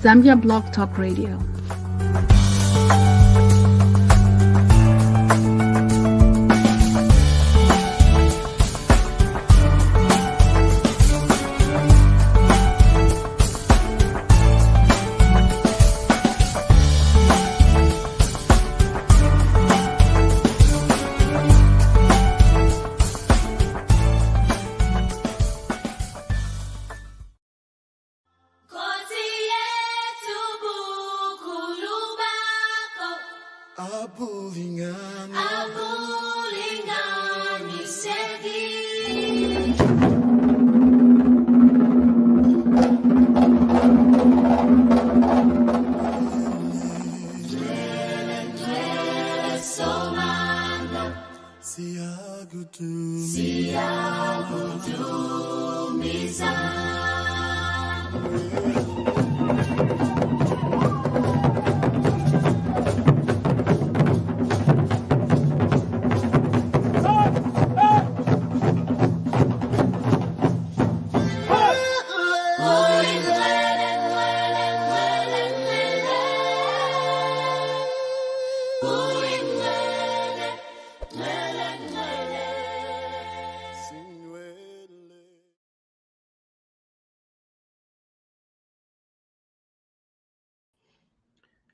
Zambia Blog Talk Radio.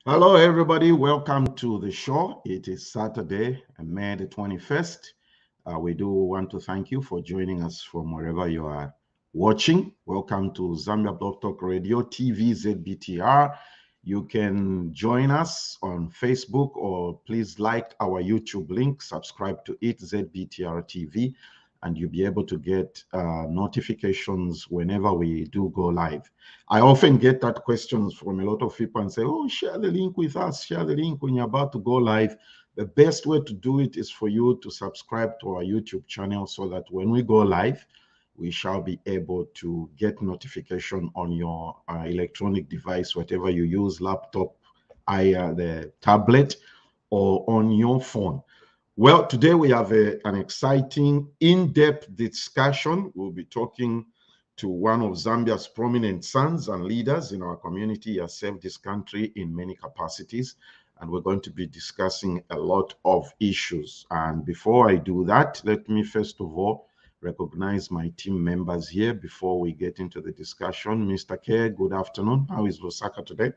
Hello, everybody. Welcome to the show. It is Saturday, May the 21st. We do want to thank you for joining us from wherever you are watching. Welcome to Zambia Blog Talk Radio TV ZBTR. You can join us on Facebook, or please like our YouTube link, subscribe to it, ZBTR TV, and you'll be able to get notifications whenever we do go live. I often get that questions from a lot of people and say, oh, share the link with us, share the link when you're about to go live. The best way to do it is for you to subscribe to our YouTube channel so that when we go live, we shall be able to get notification on your electronic device, whatever you use, laptop, the tablet, or on your phone. Well, today we have an exciting, in-depth discussion. We'll be talking to one of Zambia's prominent sons and leaders in our community. He has served this country in many capacities, and we're going to be discussing a lot of issues. And before I do that, let me first of all recognize my team members here before we get into the discussion. Mr. K, good afternoon. How is Lusaka today?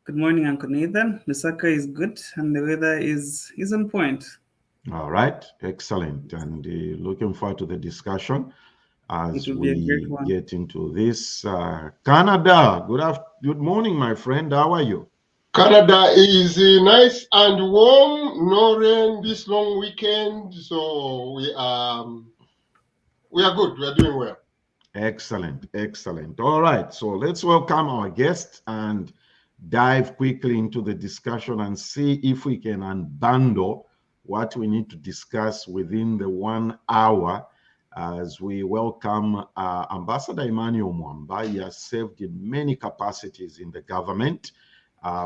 Good morning, Uncle Nathan. Lusaka is good, and the weather is on point. All right, excellent. And looking forward to the discussion as we get into this. Canada, good morning, my friend. How are you? Canada is nice and warm. No rain this long weekend, so we are good. We are doing well. Excellent, excellent. All right, so let's welcome our guest and dive quickly into the discussion and see if we can unbundle what we need to discuss within the 1 hour as we welcome Ambassador Emmanuel Mwamba. He has served in many capacities in the government,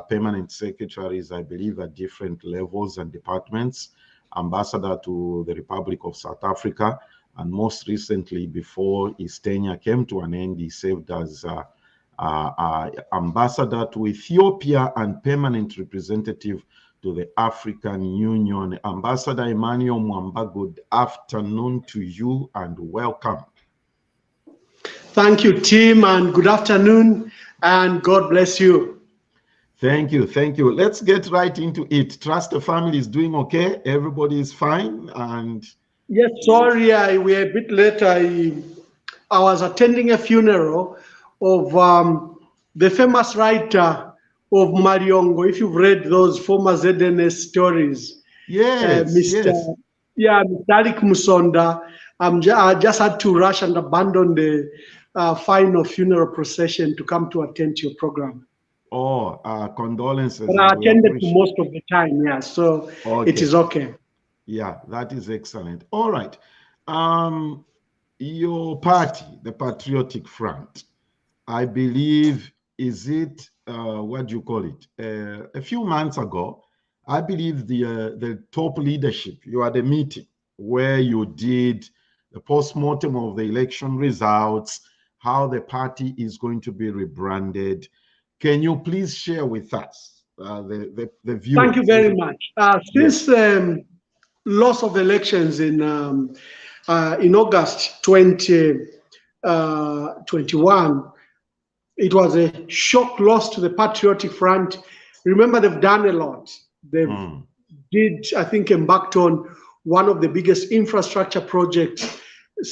permanent secretaries, I believe, at different levels and departments, ambassador to the Republic of South Africa, and most recently, before his tenure came to an end, he served as ambassador to Ethiopia and permanent representative to the African Union. Ambassador Emmanuel Mwamba, good afternoon to you and welcome. Thank you, Tim, and good afternoon, and God bless you. Thank you, thank you. Let's get right into it. Trust the family is doing okay. Everybody is fine. And yes, sorry, we're a bit late. I was attending a funeral of the famous writer of Mariongo. If you've read those former ZNS stories, yes, Mr. Alec Musonda. I just had to rush and abandon the final funeral procession to come to attend to your program. Oh, condolences. But I attended to most of the time, yeah, so okay. It is okay. Yeah, that is excellent. All right. Your party, the Patriotic Front, I believe, is it, what do you call it? A few months ago, I believe the top leadership, you had a meeting where you did the post-mortem of the election results, how the party is going to be rebranded. Can you please share with us the view? Thank you very much. Since loss of elections in August 2021, it was a shock loss to the Patriotic Front. Remember, they've done a lot. They've I think, embarked on one of the biggest infrastructure projects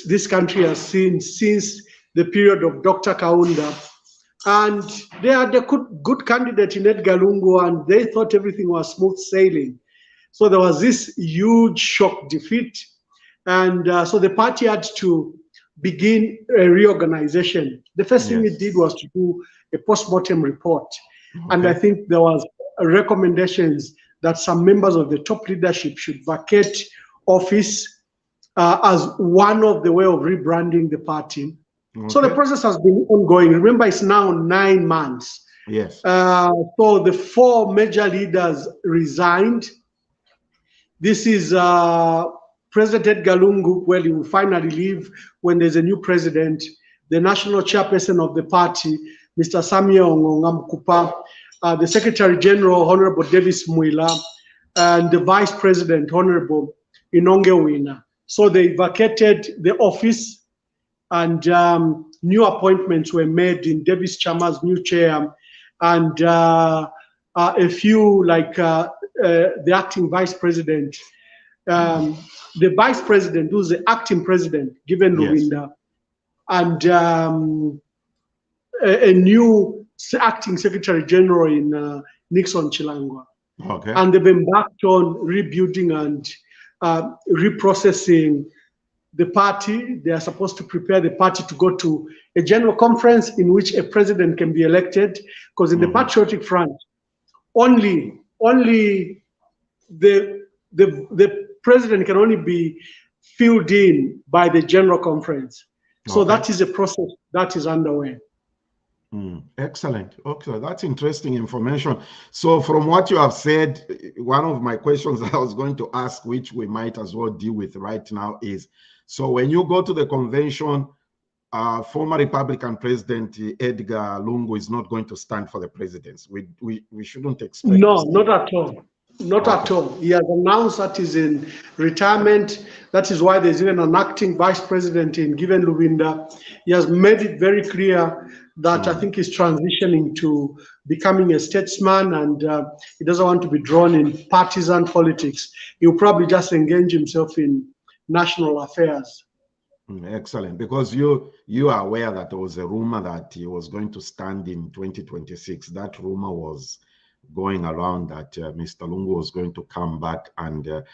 this country has seen since the period of Dr. Kaunda. And they had a good candidate in Edgar Lungu, and they thought everything was smooth sailing. So there was this huge shock defeat. And so the party had to begin a reorganization. The first thing it did was to do a post-mortem report. And I think there was recommendations that some members of the top leadership should vacate office as one of the way of rebranding the party. So the process has been ongoing. Remember, it's now 9 months. Yes. So the 4 major leaders resigned. This is President Edgar Lungu. Well, he will finally leave when there's a new president. The national chairperson of the party, Mr. Samuel Ngongamkupa, the Secretary General, Honorable Davis Muila, and the Vice President, Honorable Inonge Wina. So they vacated the office, and new appointments were made in Davis Chama's new chair, and a few like the acting vice president, the vice president who's the acting president, given Luwinda, and a new acting secretary general in Nixon Chilangwa. And they've embarked on rebuilding and reprocessing the party. They are supposed to prepare the party to go to a general conference in which a president can be elected, because in the Patriotic Front, only the president can only be filled in by the general conference. So that is a process that is underway. Excellent. Okay, that's interesting information. So from what you have said, one of my questions I was going to ask, which we might as well deal with right now, is, so when you go to the convention, former Republican President Edgar Lungu is not going to stand for the presidency. We shouldn't expect. No, not at all. Not at all. He has announced that he's in retirement. That is why there's even an acting vice president in Given Luwinda. He has made it very clear that I think he's transitioning to becoming a statesman, and he doesn't want to be drawn in partisan politics. He'll probably just engage himself in national affairs. Excellent, because you are aware that there was a rumor that he was going to stand in 2026. That rumor was going around that Mr. Lungu was going to come back, and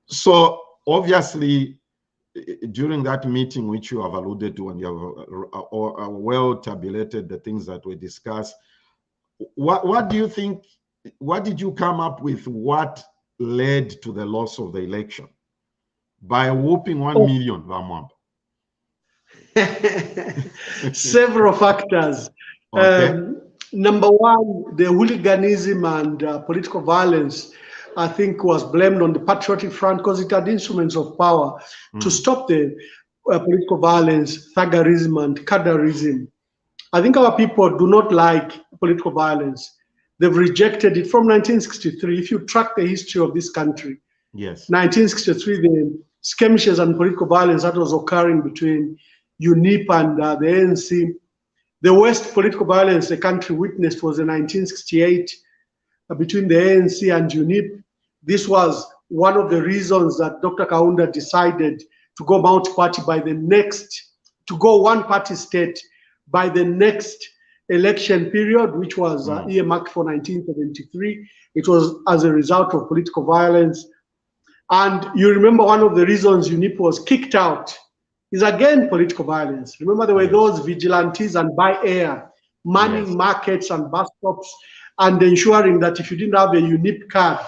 so obviously during that meeting, which you have alluded to, and you have well tabulated the things that we discussed, what do you think? What did you come up with? What led to the loss of the election by a whooping 1 million, Vamwamba? Several factors. Number one, the hooliganism and political violence, I think, was blamed on the Patriotic Front because it had instruments of power to stop the political violence, thuggerism, and cadreism. I think our people do not like political violence. They've rejected it from 1963. If you track the history of this country, 1963, the skirmishes and political violence that was occurring between UNIP and the ANC. The worst political violence the country witnessed was in 1968 between the ANC and UNIP. This was one of the reasons that Dr. Kaunda decided to go multi-party to go one-party state by the next election period, which was earmarked for 1973. It was as a result of political violence. And you remember one of the reasons UNIP was kicked out is again political violence. Remember, there were those vigilantes and by air manning markets and bus stops and ensuring that if you didn't have a UNIP card,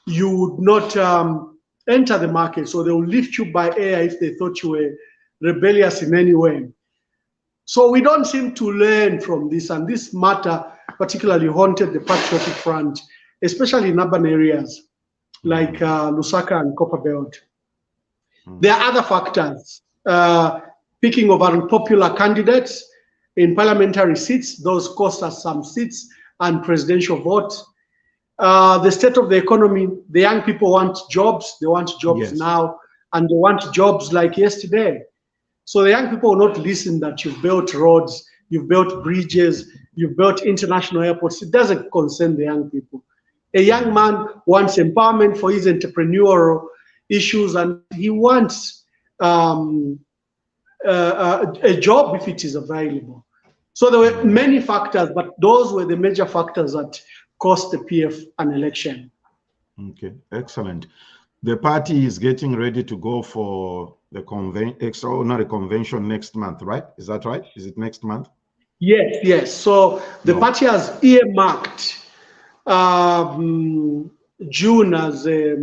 you would not enter the market. So they will lift you by air if they thought you were rebellious in any way. So we don't seem to learn from this, and this matter particularly haunted the Patriotic Front, especially in urban areas like Lusaka and Copperbelt. There are other factors. Picking of unpopular candidates. in parliamentary seats. Those cost us some seats and presidential vote. The state of the economy, the young people want jobs. They want jobs now, and they want jobs like yesterday. So the young people will not listen that you've built roads, you've built bridges, you've built international airports. It doesn't concern the young people. A young man wants empowerment for his entrepreneurial issues, and he wants a job if it is available. So there were many factors, but those were the major factors that cost the PF an election. Okay, excellent. The party is getting ready to go for the extraordinary convention next month, right? Is that right? Is it next month? Yes, yes. So the party has earmarked June as a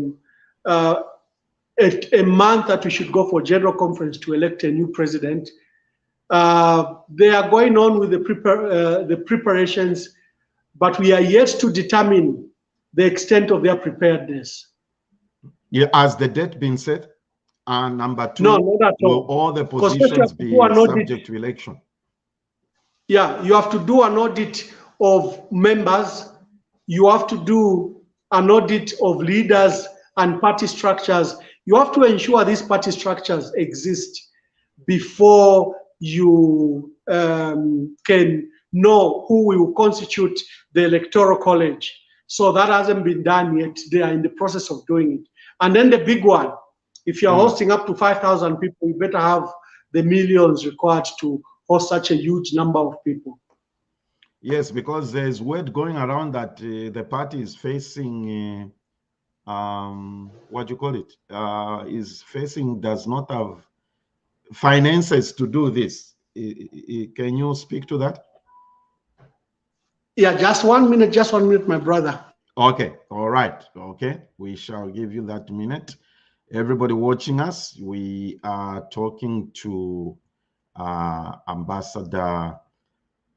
month that we should go for general conference to elect a new president. They are going on with the preparations, but we are yet to determine the extent of their preparedness. Yeah, has the date been set? And number two, no, not at all. Will all the positions be subject to election? Yeah, you have to do an audit of members. You have to do an audit of leaders and party structures. You have to ensure these party structures exist before you can know who will constitute the electoral college. So that hasn't been done yet. They are in the process of doing it. And then the big one, if you're hosting up to 5,000 people, you better have the millions required to host such a huge number of people. Yes, because there's word going around that the party is facing, what do you call it? Does not have finances to do this. Can you speak to that? Yeah, just 1 minute, my brother. Okay, all right. Okay, we shall give you that minute. Everybody watching us, we are talking to Ambassador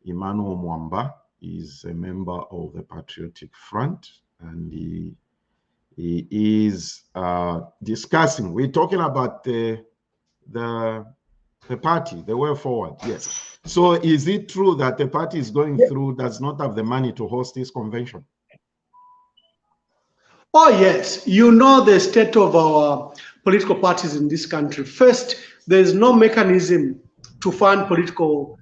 Emmanuel Mwamba. Is a member of the Patriotic Front, and he is discussing. We're talking about the party, the way forward. Yes. So, is it true that the party is going through does not have the money to host this convention? Oh yes, you know the state of our political parties in this country. First, there is no mechanism to fund political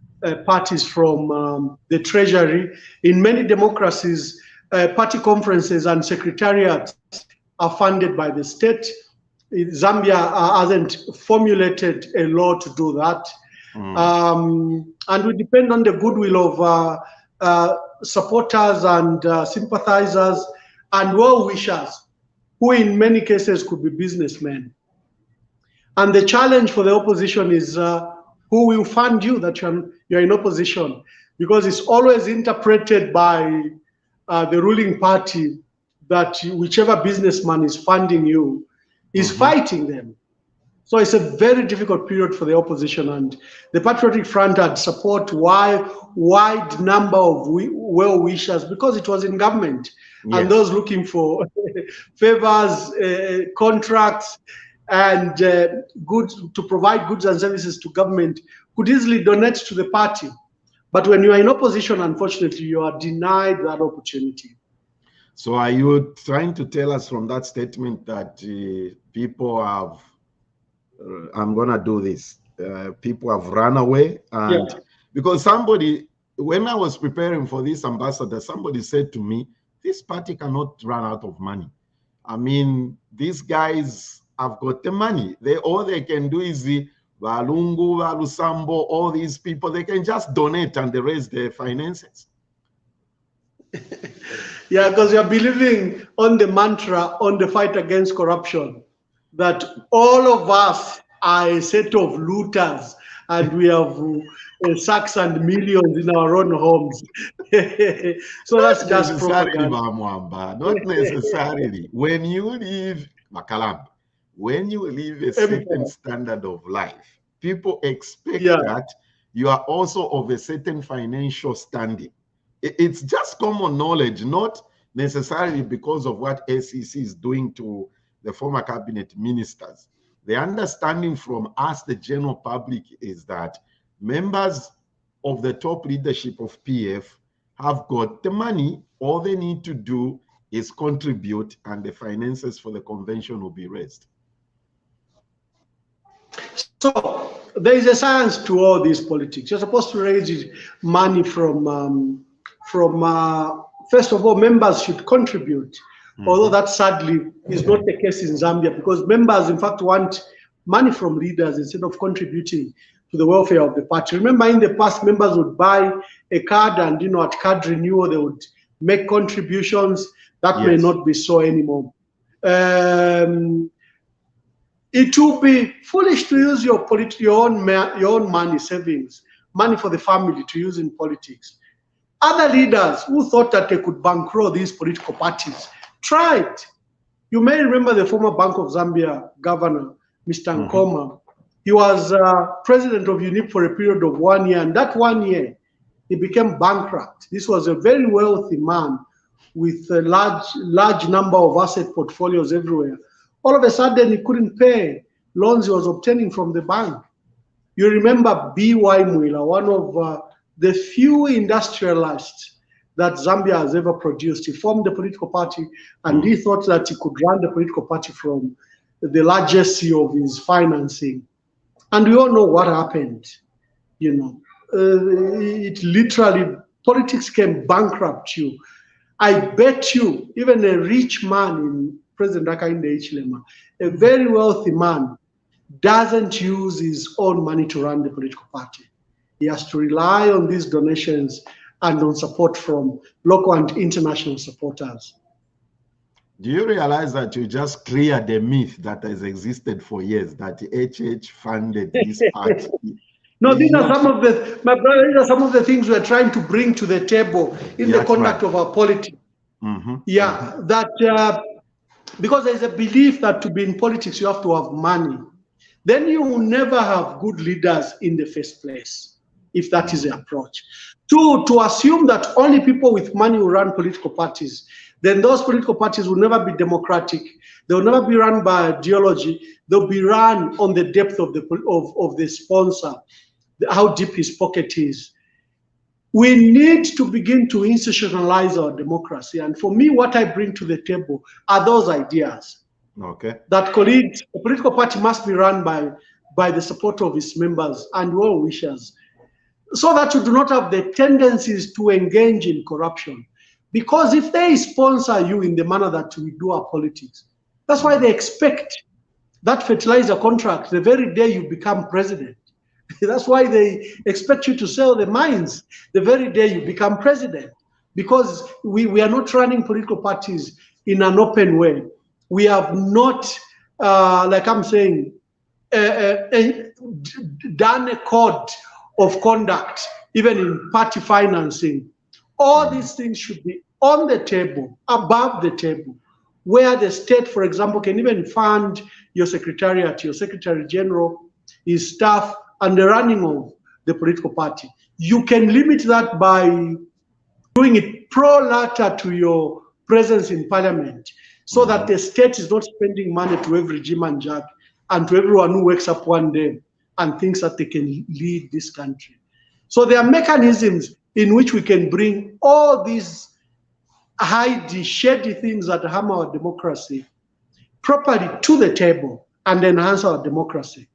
parties from the treasury. In many democracies, party conferences and secretariats are funded by the state. Zambia hasn't formulated a law to do that. And we depend on the goodwill of supporters and sympathizers and well-wishers, who in many cases could be businessmen. And the challenge for the opposition is who will fund you that you're in opposition, because it's always interpreted by the ruling party that whichever businessman is funding you is fighting them. So it's a very difficult period for the opposition, and the Patriotic Front had support wide number of well-wishers because it was in government. Yes. And those looking for favors, contracts, and goods to provide goods and services to government could easily donate to the party. But when you are in opposition, unfortunately, you are denied that opportunity. So are you trying to tell us from that statement that people have, I'm going to do this, people have run away? And because somebody, when I was preparing for this, Ambassador, somebody said to me, this party cannot run out of money. I mean, these guys have got the money. All they can do is the Valungu, Valusambo, all these people, they can just donate and they raise their finances. Yeah, because you're believing on the mantra, on the fight against corruption, that all of us are a set of looters and we have sacks and millions in our own homes. So that's just propaganda. Not necessarily. When you live, Makalam, when you live a certain standard of life, people expect that you are also of a certain financial standing. It's just common knowledge, not necessarily because of what SEC is doing to the former cabinet ministers. The understanding from us, the general public, is that members of the top leadership of PF have got the money. All they need to do is contribute, and the finances for the convention will be raised. So there is a science to all these politics. You're supposed to raise money from first of all, members should contribute. Although that sadly is not the case in Zambia, because members in fact want money from leaders instead of contributing to the welfare of the party. Remember, in the past, members would buy a card, and at card renewal they would make contributions. That may not be so anymore. It would be foolish to use your own money, savings, money for the family to use in politics. Other leaders who thought that they could bankroll these political parties tried. You may remember the former Bank of Zambia governor, Mr. Nkoma. He was president of UNIP for a period of 1 year, and that 1 year, he became bankrupt. This was a very wealthy man with a large number of asset portfolios everywhere. All of a sudden, he couldn't pay loans he was obtaining from the bank. You remember B.Y. Mwila, one of the few industrialists that Zambia has ever produced. He formed a political party, and he thought that he could run the political party from the largesse of his financing. And we all know what happened. It literally, politics can bankrupt you. I bet you, even a rich man in President Hakainde Hichilema, a very wealthy man, doesn't use his own money to run the political party. He has to rely on these donations and on support from local and international supporters. Do you realize that you just cleared the myth that has existed for years, that the HH funded this party? No, these are some of the, my brother, these are some of the things we're trying to bring to the table in the conduct of our politics. That because there's a belief that to be in politics, you have to have money. Then you will never have good leaders in the first place, if that is the approach. Two, to assume that only people with money will run political parties, then those political parties will never be democratic. They will never be run by ideology. They'll be run on the depth of the sponsor, how deep his pocket is. We need to begin to institutionalize our democracy. And for me, what I bring to the table are those ideas. Okay. That colleagues, a political party must be run by the support of its members and well-wishers, so that you do not have the tendencies to engage in corruption. Because if they sponsor you in the manner that we do our politics, that's why they expect that fertilizer contract the very day you become president. That's why they expect you to sell the mines the very day you become president. Because we are not running political parties in an open way. We have not, like I'm saying, done a code of conduct, even in party financing. All these things should be on the table, above the table, where the state, for example, can even fund your secretariat, your secretary general, his staff, and the running of the political party. You can limit that by doing it pro rata to your presence in parliament, so that the state is not spending money to every Jim and Jack and to everyone who wakes up one day and thinks that they can lead this country. So there are mechanisms in which we can bring all these shady things that harm our democracy properly to the table and enhance our democracy.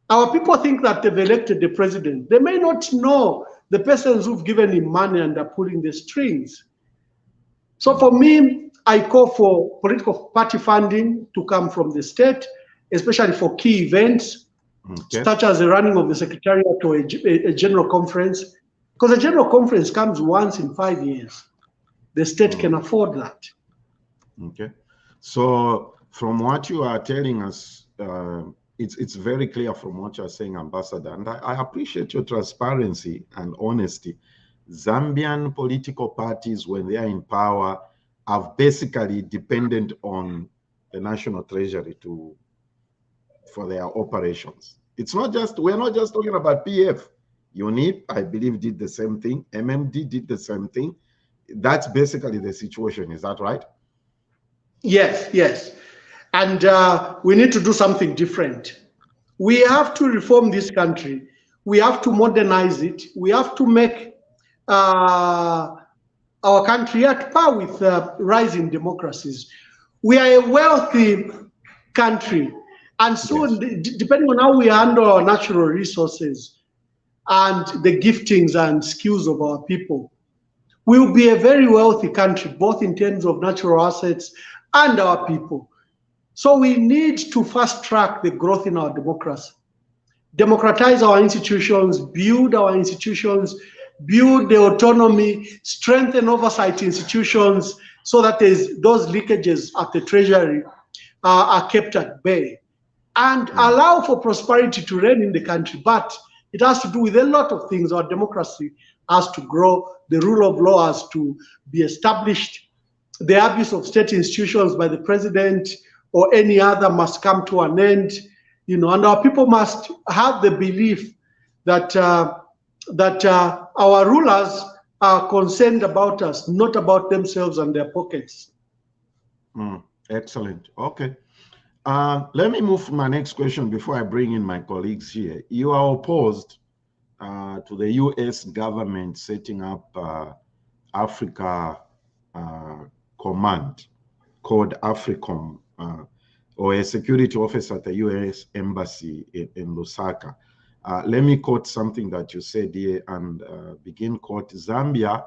Our people think that they've elected the president. They may not know the persons who've given him money and are pulling the strings. So for me, I call for political party funding to come from the state, especially for key events, such as the running of the secretariat or a general conference, because a general conference comes once in 5 years. The state can afford that. Okay. So from what you are telling us, it's very clear from what you're saying, Ambassador, and I appreciate your transparency and honesty. Zambian political parties, when they are in power, are basically dependent on the national treasury for their operations. It's not just, we're not just talking about PF. UNIP, I believe, did the same thing. MMD did the same thing. That's basically the situation. Is that right? Yes, yes. And we need to do something different. We have to reform this country. We have to modernize it. We have to make our country at par with rising democracies. We are a wealthy country, and soon, depending on how we handle our natural resources and the giftings and skills of our people, we will be a very wealthy country, both in terms of natural assets and our people. So we need to fast track the growth in our democracy, democratize our institutions, build the autonomy, strengthen oversight institutions so that those leakages at the Treasury are kept at bay, and allow for prosperity to reign in the country. But it has to do with a lot of things. Our democracy has to grow, the rule of law has to be established, the abuse of state institutions by the president or any other must come to an end, and our people must have the belief that our rulers are concerned about us, not about themselves and their pockets. Excellent. Okay. Let me move to my next question before I bring in my colleagues here. You are opposed to the U.S. government setting up Africa Command, called AFRICOM, or a security office at the U.S. Embassy in Lusaka. Let me quote something that you said here and begin quote, Zambia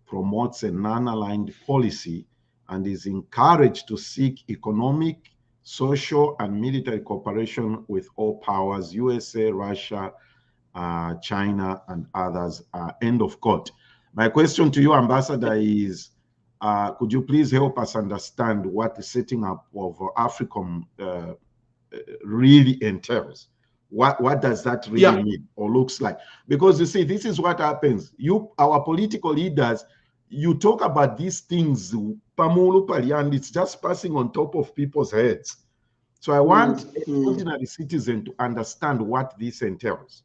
promotes a non-aligned policy and is encouraged to seek economic, social, and military cooperation with all powers, USA, Russia, China, and others, end of quote. My question to you, Ambassador, is could you please help us understand what the setting up of AFRICOM really entails? What does that really mean or looks like? Because you see, this is what happens. Our political leaders, you talk about these things, and it's just passing on top of people's heads. So I want an ordinary citizen to understand what this entails.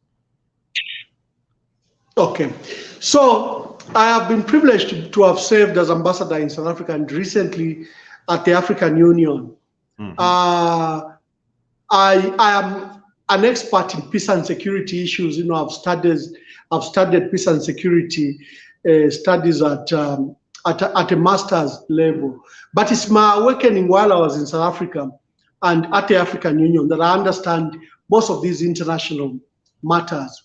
Okay, so I have been privileged to have served as ambassador in South Africa and recently at the African Union. I am an expert in peace and security issues. I've studied peace and security studies at a master's level. But it's my awakening while I was in South Africa and at the African Union that I understand most of these international matters.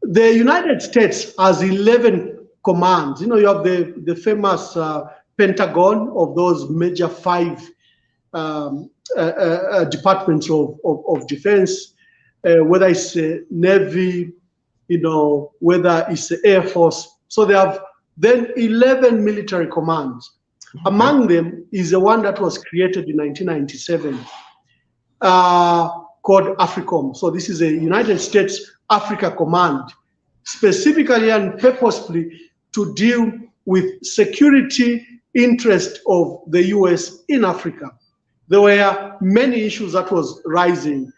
The United States has 11 commands. You have the famous Pentagon of those major 5 departments of defense, whether it's Navy, whether it's the Air Force. So they have then 11 military commands. Among them is the one that was created in 1997 called AFRICOM. So this is a United States Africa Command, specifically and purposefully to deal with security interest of the US in Africa. There were many issues that was rising.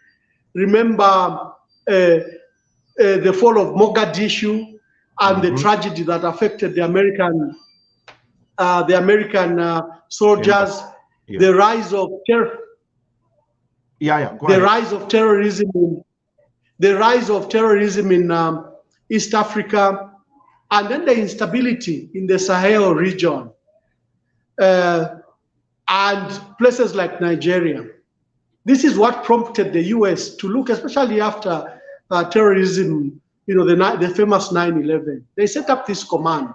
Remember the fall of Mogadishu and the tragedy that affected the American soldiers, the rise of terror. The rise of terrorism in East Africa, and then the instability in the Sahel region and places like Nigeria. This is what prompted the US to look, especially after terrorism, the famous 9/11. They set up this command.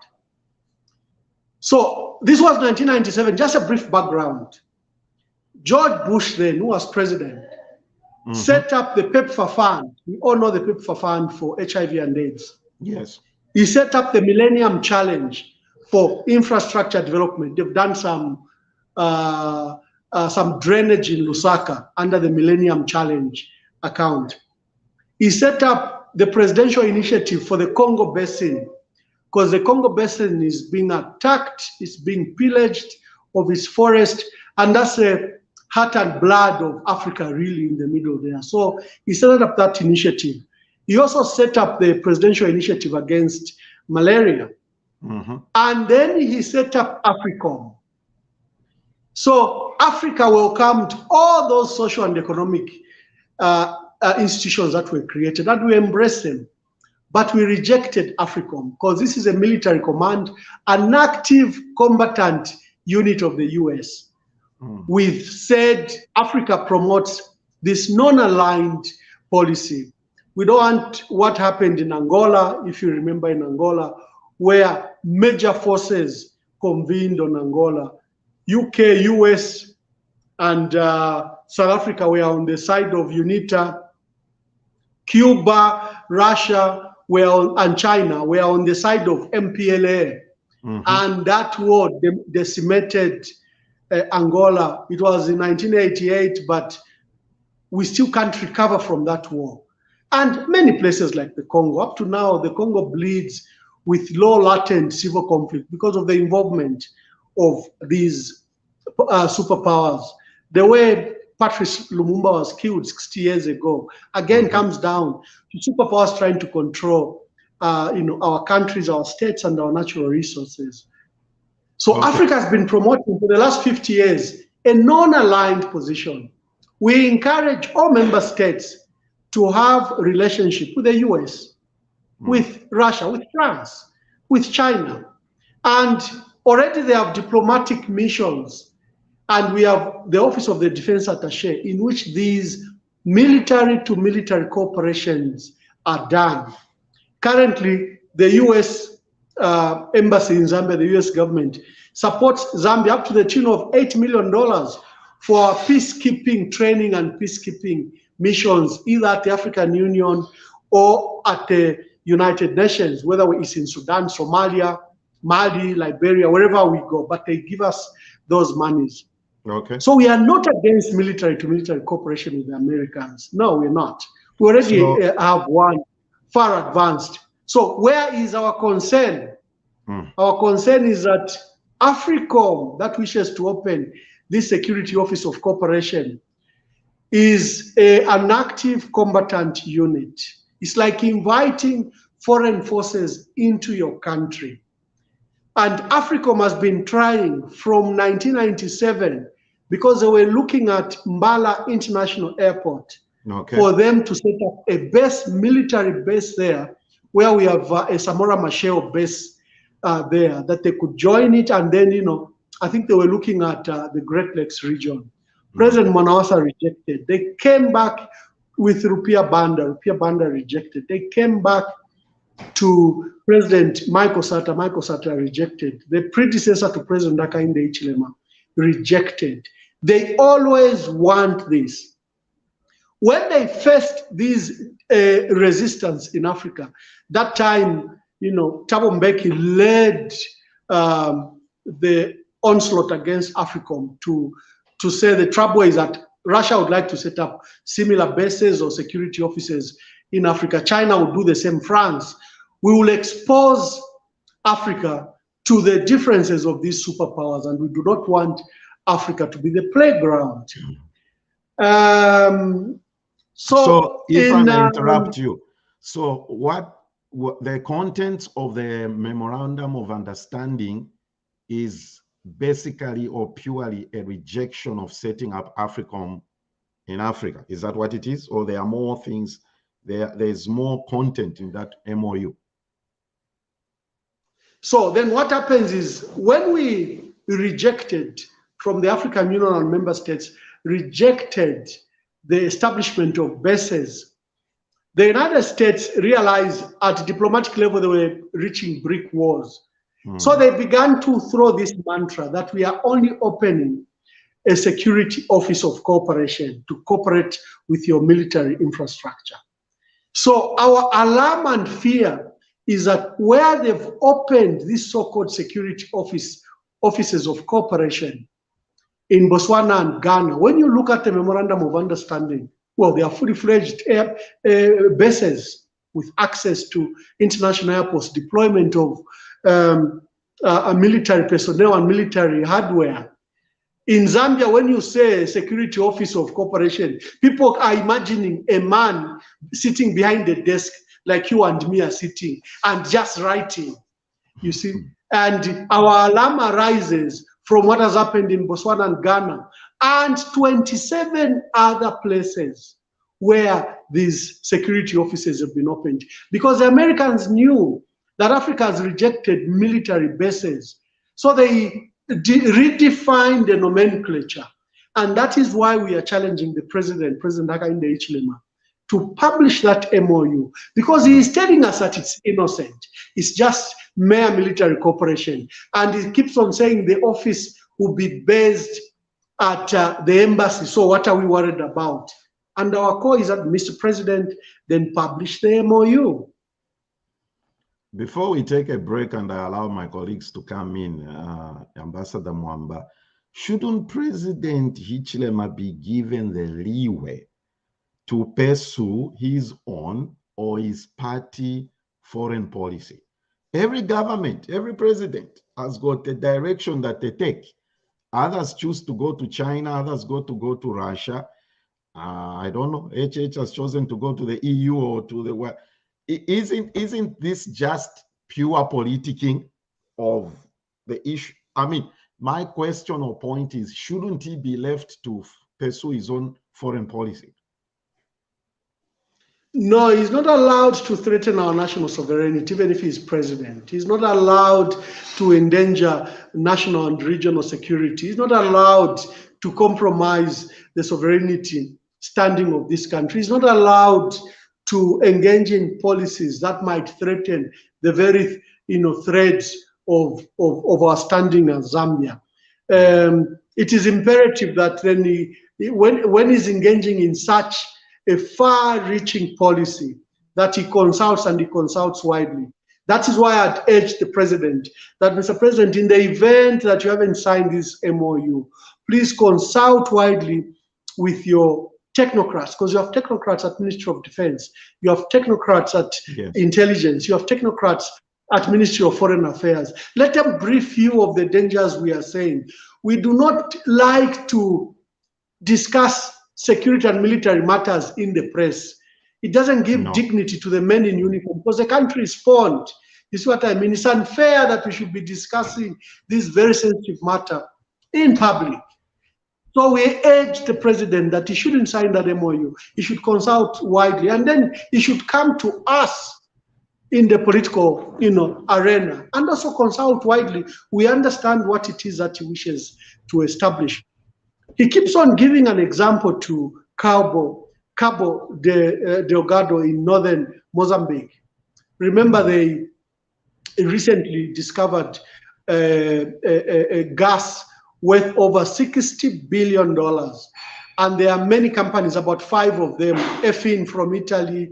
So this was 1997, just a brief background. George Bush then, who was president, set up the PEPFAR Fund. We all know the PEPFAR Fund for HIV and AIDS. Yes. He set up the Millennium Challenge for infrastructure development. They've done some drainage in Lusaka under the Millennium Challenge account. He set up the presidential initiative for the Congo Basin, because the Congo Basin is being attacked, it's being pillaged of its forest, and that's the heart and blood of Africa really in the middle there. So he set up that initiative. He also set up the presidential initiative against malaria. And then he set up AFRICOM. So Africa welcomed all those social and economic institutions that were created, and we embraced them. But we rejected AFRICOM because this is a military command, an active combatant unit of the US. We've said Africa promotes this non-aligned policy. We don't want what happened in Angola, if you remember in Angola, where major forces convened on Angola. UK, US, and South Africa were on the side of UNITA. Cuba, Russia, and China were on the side of MPLA. And that war decimated Angola. It was in 1988, but we still can't recover from that war. And many places like the Congo, up to now, the Congo bleeds with low latent civil conflict because of the involvement of these superpowers. The way Patrice Lumumba was killed 60 years ago, again comes down to superpowers trying to control our countries, our states, and our natural resources. So Africa has been promoting for the last 50 years a non-aligned position. We encourage all member states to have a relationship with the US, with Russia, with France, with China. And already they have diplomatic missions. And we have the Office of the Defense Attaché, in which these military-to-military cooperations are done. Currently, the US embassy in Zambia, the US government, supports Zambia up to the tune of $8 million for peacekeeping training and peacekeeping missions, either at the African Union or at the United Nations, whether it's in Sudan, Somalia, Mali, Liberia, wherever we go, but they give us those monies. So we are not against military-to-military cooperation with the Americans. No, we're not. We already have one far advanced. So where is our concern? Our concern is that AFRICOM, that wishes to open this Security Office of Cooperation, is an active combatant unit. It's like inviting foreign forces into your country. And AFRICOM has been trying from 1997, because they were looking at Mbala International Airport for them to set up a base, military base there, where we have a Samora Machel base there, that they could join it. And then, I think they were looking at the Great Lakes region. President Manawasa rejected. They came back with Rupiah Banda. Rupiah Banda rejected. They came back to President Michael Sata. Michael Sata rejected. The predecessor to President Hakainde Hichilema rejected. They always want this. When they faced these resistance in Africa, that time, Thabo Mbeki led the onslaught against AFRICOM to say the trouble is that Russia would like to set up similar bases or security offices in Africa. China would do the same. France. We will expose Africa to the differences of these superpowers, and we do not want Africa to be the playground. So if I may interrupt you, so what the contents of the Memorandum of Understanding is basically or purely a rejection of setting up AFRICOM in Africa? Is that what it is? Or there are more things, there's more content in that MOU? So then what happens is, when we rejected from the African Union and member states, rejected the establishment of bases, the United States realized at diplomatic level they were reaching brick walls. So they began to throw this mantra that we are only opening a security office of cooperation to cooperate with your military infrastructure. So our alarm and fear is that where they've opened these so-called security offices of cooperation in Botswana and Ghana, when you look at the Memorandum of Understanding, well, they are fully-fledged bases with access to international airports, deployment of military personnel and military hardware. In Zambia, when you say Security Office of Cooperation, people are imagining a man sitting behind the desk like you and me are sitting and just writing, you see. And our alarm arises from what has happened in Botswana and Ghana and 27 other places where these security offices have been opened. Because the Americans knew that Africa has rejected military bases. So they redefined the nomenclature. And that is why we are challenging the President Hakainde Hichilema, to publish that MOU, because he is telling us that it's innocent. It's just mere military cooperation. And he keeps on saying the office will be based at the embassy. So what are we worried about? And our call is that, Mr. President, then publish the MOU. Before we take a break and I allow my colleagues to come in, Ambassador Mwamba, shouldn't President Hichilema be given the leeway to pursue his own or his party foreign policy? Every government, every president has got a direction that they take. Others choose to go to China, others go to Russia. I don't know, HH has chosen to go to the EU or to the what. Isn't this just pure politicking of the issue? I mean, my question or point is, shouldn't he be left to pursue his own foreign policy? No, he's not allowed to threaten our national sovereignty, even if he's president. He's not allowed to endanger national and regional security. He's not allowed to compromise the sovereignty standing of this country. He's not allowed to engage in policies that might threaten the very threads of our standing as Zambia. It is imperative that when he's engaging in such a far-reaching policy, that he consults, and he consults widely. That is why I'd urge the president that, Mr. President, in the event that you haven't signed this MOU, please consult widely with your technocrats, because you have technocrats at Ministry of Defense, you have technocrats at Intelligence, you have technocrats at Ministry of Foreign Affairs. Let them brief you of the dangers we are saying. We do not like to discuss security and military matters in the press. It doesn't give dignity to the men in uniform, because the country is spawned. You see what I mean? It's unfair that we should be discussing this very sensitive matter in public. So we urge the president that he shouldn't sign that MOU. He should consult widely, and then he should come to us in the political, arena, and also consult widely. We understand what it is that he wishes to establish. He keeps on giving an example to Cabo Delgado in northern Mozambique. Remember, they recently discovered a gas worth over $60 billion. And there are many companies, about 5 of them, Effin from Italy,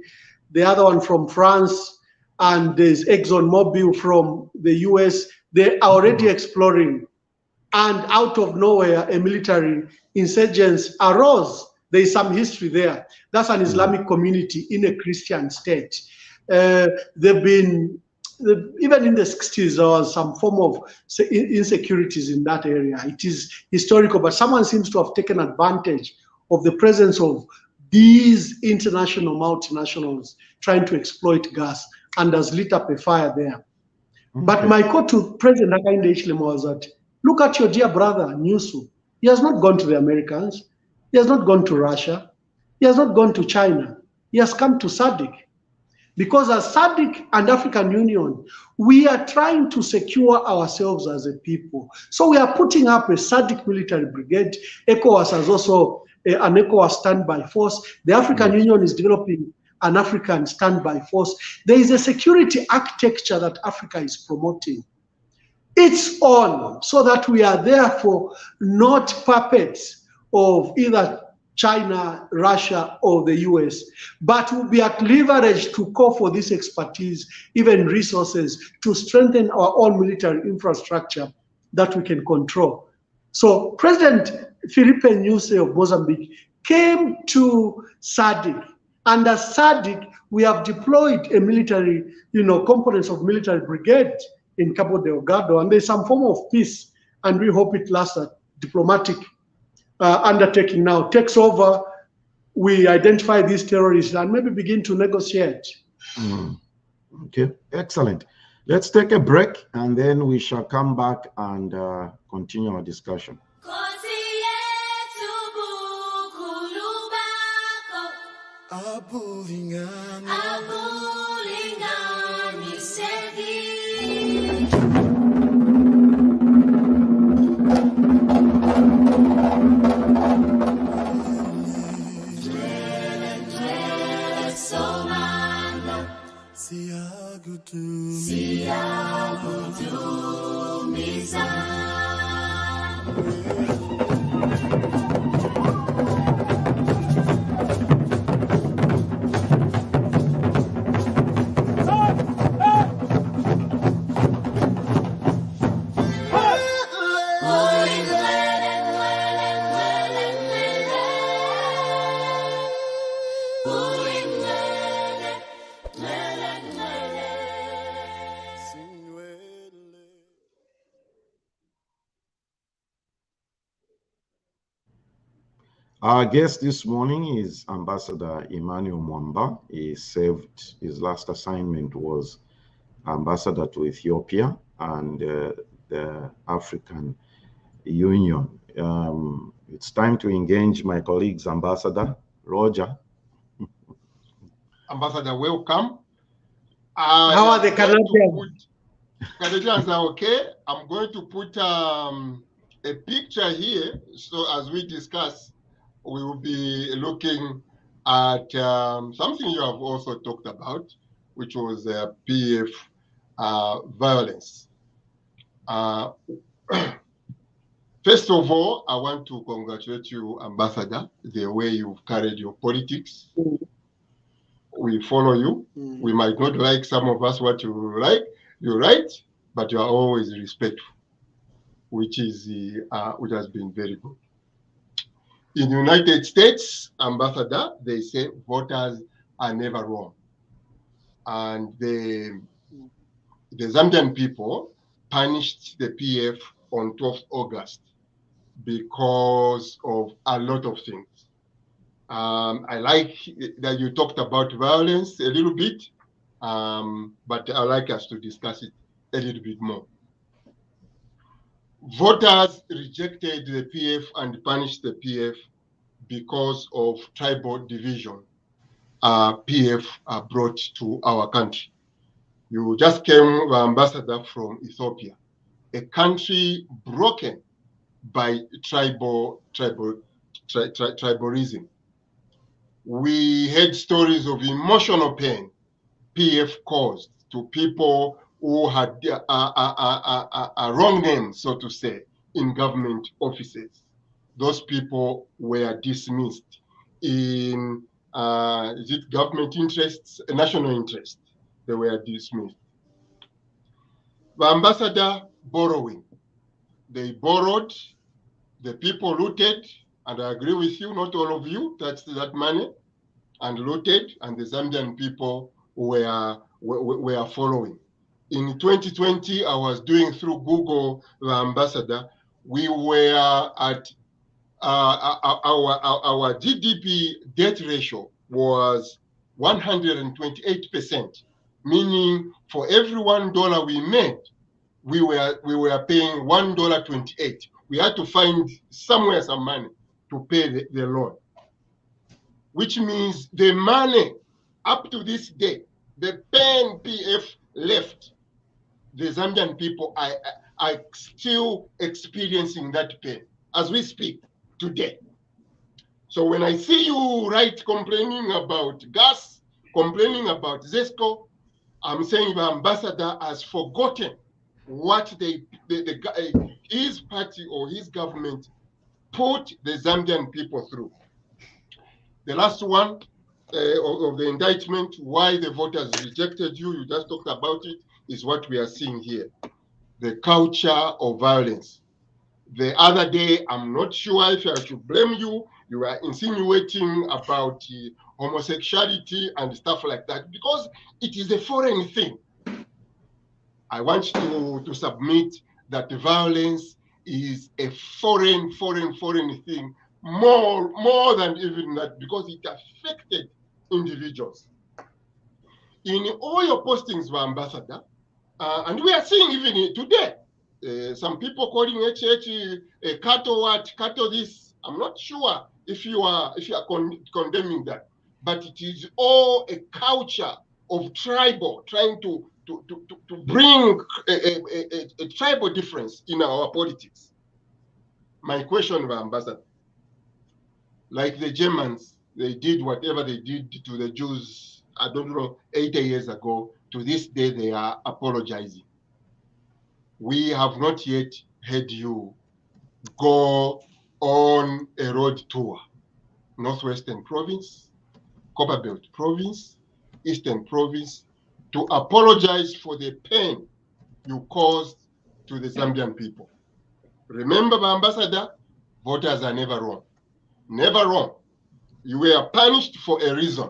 the other one from France, and there's ExxonMobil from the US. They are already exploring. And out of nowhere, a military insurgents arose. There is some history there. That's an Islamic community in a Christian state. They've been, even in the 60s, there was some form of insecurities in that area. It is historical, but someone seems to have taken advantage of the presence of these international multinationals trying to exploit gas, and has lit up a fire there. Okay. But my call to President Hakainde Hichilema was that, look at your dear brother, Nyusu. He has not gone to the Americans. He has not gone to Russia. He has not gone to China. He has come to SADC. Because as SADC and African Union, we are trying to secure ourselves as a people. So we are putting up a SADC military brigade. ECOWAS has also an ECOWAS standby force. The African Union is developing an African standby force. There is a security architecture that Africa is promoting. It's on, so that we are therefore not puppets of either China, Russia, or the US, but will be at leverage to call for this expertise, even resources, to strengthen our own military infrastructure that we can control. So President Filipe Nyusi of Mozambique came to SADC, and as SADC, we have deployed a military, components of military brigade in Cabo Delgado, and there's some form of peace, and we hope it lasts. A diplomatic undertaking now takes over. We identify these terrorists and maybe begin to negotiate. Okay, excellent. Let's take a break, and then we shall come back and continue our discussion. Our guest this morning is Ambassador Emmanuel Mwamba. He served, his last assignment was Ambassador to Ethiopia and the African Union. It's time to engage my colleagues, Ambassador Roger. Ambassador, welcome. How are the Canadians? Canadians are okay. I'm going to put a picture here. So as we discuss, we will be looking at something you have also talked about, which was PF violence. First of all, I want to congratulate you, Ambassador, the way you've carried your politics. We follow you. We might not like some of us what you write, but you are always respectful, which has been very good. In the United States, Ambassador, they say voters are never wrong. And the Zambian people punished the PF on 12th August because of a lot of things. I like that you talked about violence a little bit, but I'd like us to discuss it a little bit more. Voters rejected the PF and punished the PF because of tribal division PF brought to our country. You just came, Ambassador, from Ethiopia, a country broken by tribalism. We heard stories of emotional pain PF caused to people who had a wrong name, so to say, in government offices. Those people were dismissed in is it government interests, national interest? They were dismissed. The Ambassador, borrowing. They borrowed, the people looted, and I agree with you, not all of you touched that money and looted, and the Zambian people were following. In 2020, I was doing through Google, the Ambassador, we were at our GDP debt ratio was 128%, meaning for every $1 we made, we were paying $1.28. We had to find somewhere some money to pay the loan, which means the money up to this day, the pain PF left, the Zambian people are still experiencing that pain as we speak today. So when I see you complaining about gas, complaining about ZESCO, I'm saying the ambassador has forgotten what his party or his government put the Zambian people through. The last one of the indictment, why the voters rejected you, you just talked about it, is what we are seeing here. The culture of violence. The other day, I'm not sure if I should blame you, you were insinuating about homosexuality and stuff like that, because it is a foreign thing. I want you to submit that the violence is a foreign thing, more than even that, because it affected individuals. In all your postings, Ambassador, and we are seeing even today, some people calling cattle this. I'm not sure if you are condemning that. but it is all a culture of tribal, trying to bring a tribal difference in our politics. My question, Ambassador, like the Germans, they did whatever they did to the Jews, I don't know, 80 years ago. To this day, they are apologizing. We have not yet heard you go on a road tour. Northwestern Province, Copperbelt Province, Eastern Province, to apologize for the pain you caused to the Zambian people. Remember, Ambassador, voters are never wrong. Never wrong. You were punished for a reason,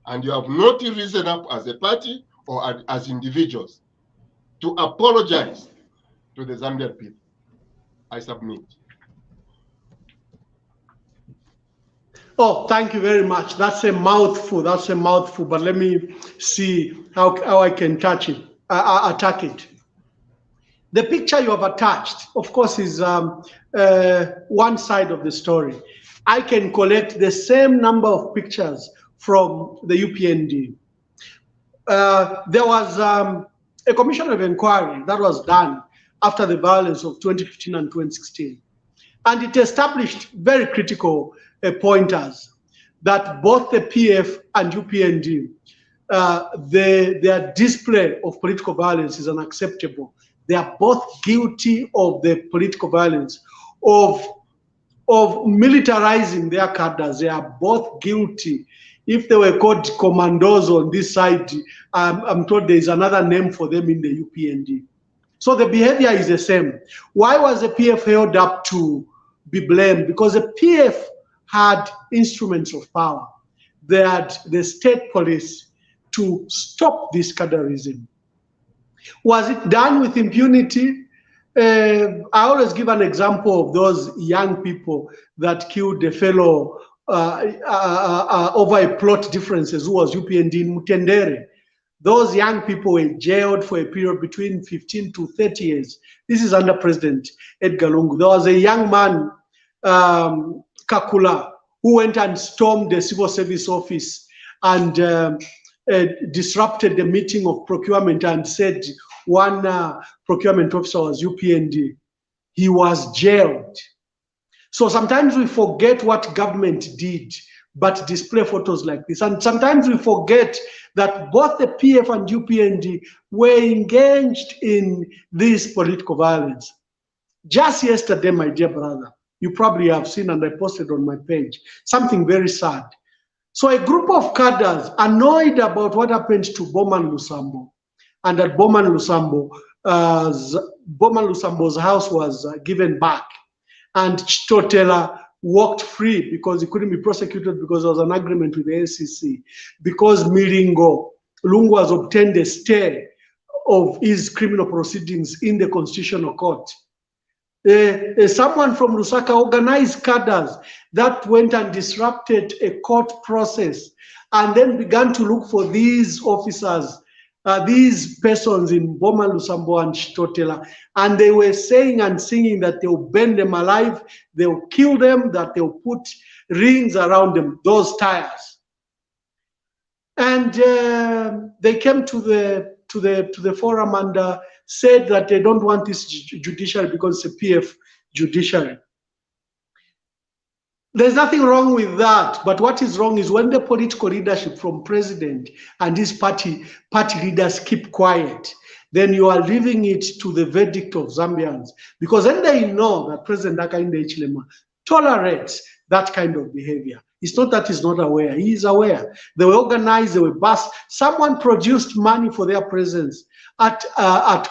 and you have not risen up as a party or as individuals to apologize to the Zambian people. I submit. Oh, thank you very much. That's a mouthful. That's a mouthful. But let me see how I can attack it. The picture you have attached, of course, is one side of the story. I can collect the same number of pictures from the UPND. There was a commission of inquiry that was done after the violence of 2015 and 2016. And it established very critical pointers that both the PF and UPND, their display of political violence is unacceptable. They are both guilty of the political violence, of militarizing their cadres. They are both guilty. If they were called commandos on this side, I'm told there is another name for them in the UPND. So the behavior is the same. Why was the PF held up to be blamed? Because the PF had instruments of power. They had the state police to stop this cadreism. Was it done with impunity? I always give an example of those young people that killed a fellow over a plot differences, who was UPND in Mutendere. Those young people were jailed for a period between 15 to 30 years. This is under President Edgar Lungu. There was a young man, Kakula, who went and stormed the civil service office and disrupted the meeting of procurement and said one procurement officer was UPND. He was jailed. So sometimes we forget what government did, but display photos like this. And sometimes we forget that both the PF and UPND were engaged in this political violence. Just yesterday, my dear brother, you probably have seen, and I posted on my page, something very sad. So a group of cadres annoyed about what happened to Bowman Lusambo, and that Bowman Lusambo's house was given back, and Chitotela walked free because he couldn't be prosecuted because there was an agreement with the NCC, because Miringo Lungu has obtained a stay of his criminal proceedings in the Constitutional Court. Someone from Lusaka organized cadres that went and disrupted a court process and then began to look for these officers, these persons in Boma Lusambo and Chitotela, and they were saying and singing that they will burn them alive, they will kill them, that they will put rings around them, those tires. And they came to the forum and said that they don't want this judiciary because it's a PF judiciary. There's nothing wrong with that, but what is wrong is when the political leadership from president and his party leaders keep quiet, then you are leaving it to the verdict of Zambians, because then they know that President Hakainde Hichilema tolerates that kind of behavior. It's not that he's not aware, he is aware. They were organized, they were bust. Someone produced money for their presence at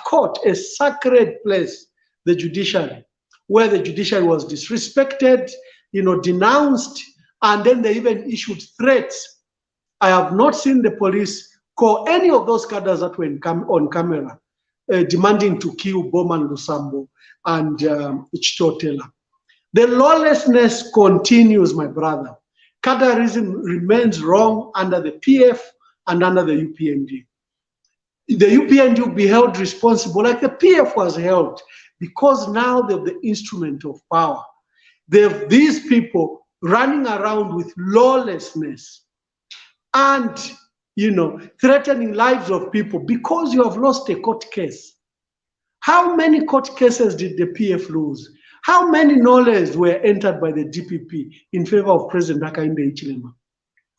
court, a sacred place, the judiciary, where the judiciary was disrespected, denounced, and then they even issued threats. I have not seen the police call any of those cadres that were on camera demanding to kill Bowman Lusambo and Chitotela. The lawlessness continues, my brother. Cadreism remains wrong under the PF and under the UPND. The UPND will be held responsible like the PF was held, because now they have the instrument of power. They have these people running around with lawlessness, and, threatening lives of people because you have lost a court case. How many court cases did the PF lose? How many knowledge were entered by the DPP in favor of President Hakainde Hichilema?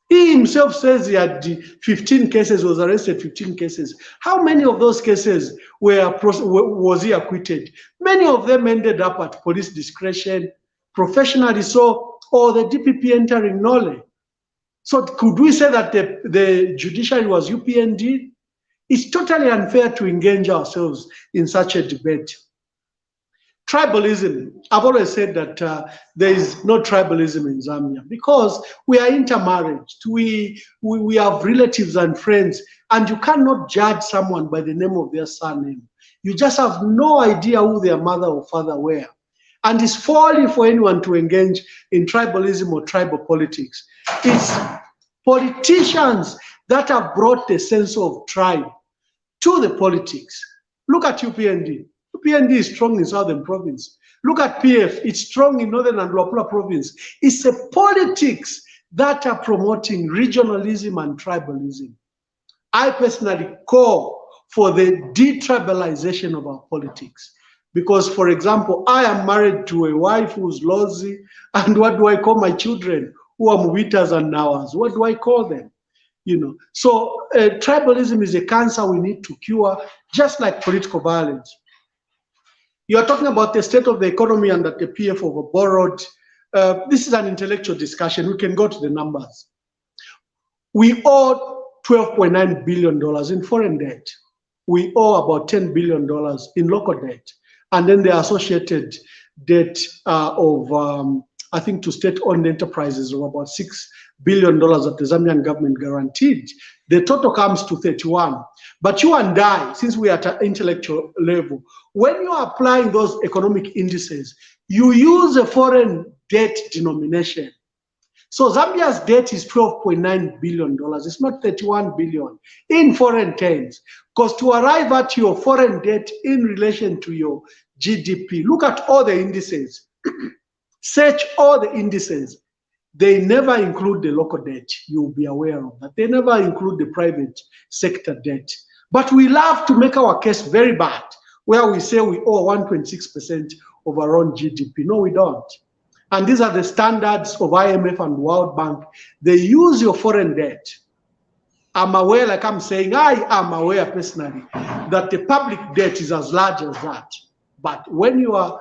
He himself says he had 15 cases, was arrested 15 cases. How many of those cases was he acquitted? Many of them ended up at police discretion, professionally so, or the DPP entering Nole. So could we say that the judiciary was UPND? It's totally unfair to engage ourselves in such a debate. Tribalism, I've always said that there is no tribalism in Zambia because we are intermarried. We have relatives and friends, and you cannot judge someone by the name of their surname. You just have no idea who their mother or father were. And it's folly for anyone to engage in tribalism or tribal politics. It's politicians that have brought the sense of tribe to the politics. Look at UPND. UPND is strong in Southern Province. Look at PF, it's strong in Northern and Luapula Province. It's a politics that are promoting regionalism and tribalism. I personally call for the detribalization of our politics. Because, for example, I am married to a wife who's Lozi, and what do I call my children who are Muitas and Nawas? What do I call them? So tribalism is a cancer we need to cure, just like political violence. You are talking about the state of the economy and that the PF overborrowed. This is an intellectual discussion. We can go to the numbers. We owe $12.9 billion in foreign debt. We owe about $10 billion in local debt. And then the associated debt I think, to state-owned enterprises of about $6 billion that the Zambian government guaranteed. The total comes to 31. But you and I, since we are at an intellectual level, when you are applying those economic indices, you use a foreign debt denomination. So Zambia's debt is $12.9 billion. It's not 31 billion in foreign terms. Because to arrive at your foreign debt in relation to your GDP, look at all the indices. Search all the indices. They never include the local debt. You'll be aware of that. They never include the private sector debt. But we love to make our case very bad, where we say we owe 1.6% of our own GDP. No, we don't. And these are the standards of IMF and World Bank. They use your foreign debt. I'm aware, like I'm saying, I am aware personally that the public debt is as large as that. But when you are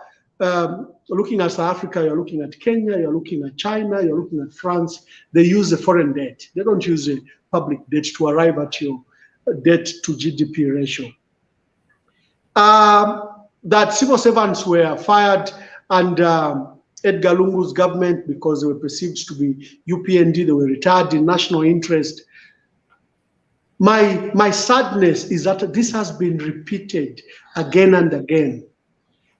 looking at South Africa, you're looking at Kenya, you're looking at China, you're looking at France, they use the foreign debt. They don't use the public debt to arrive at your debt to GDP ratio. That civil servants were fired under Edgar Lungu's government because they were perceived to be UPND, they were retired in national interest. My sadness is that this has been repeated again and again.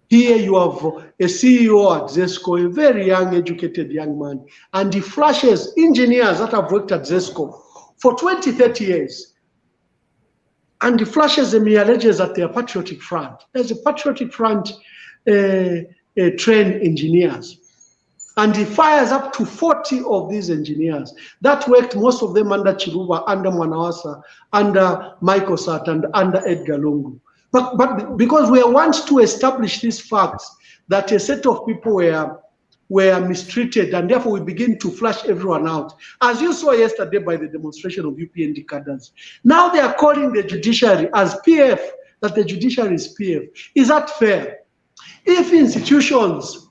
Here you have a CEO at ZESCO, a very young, educated young man, and he flashes engineers that have worked at ZESCO for 20, 30 years. And he flashes them, he alleges that they are Patriotic Front. There's a Patriotic Front trained engineers. And he fires up to 40 of these engineers that worked, most of them under Chiluba, under Mwanawasa, under Michael Sat, and under Edgar Lungu. But because we want to establish these facts that a set of people were mistreated, and therefore we begin to flush everyone out. As you saw yesterday by the demonstration of UPND cadres. Now they are calling the judiciary as PF, that the judiciary is PF. Is that fair? If institutions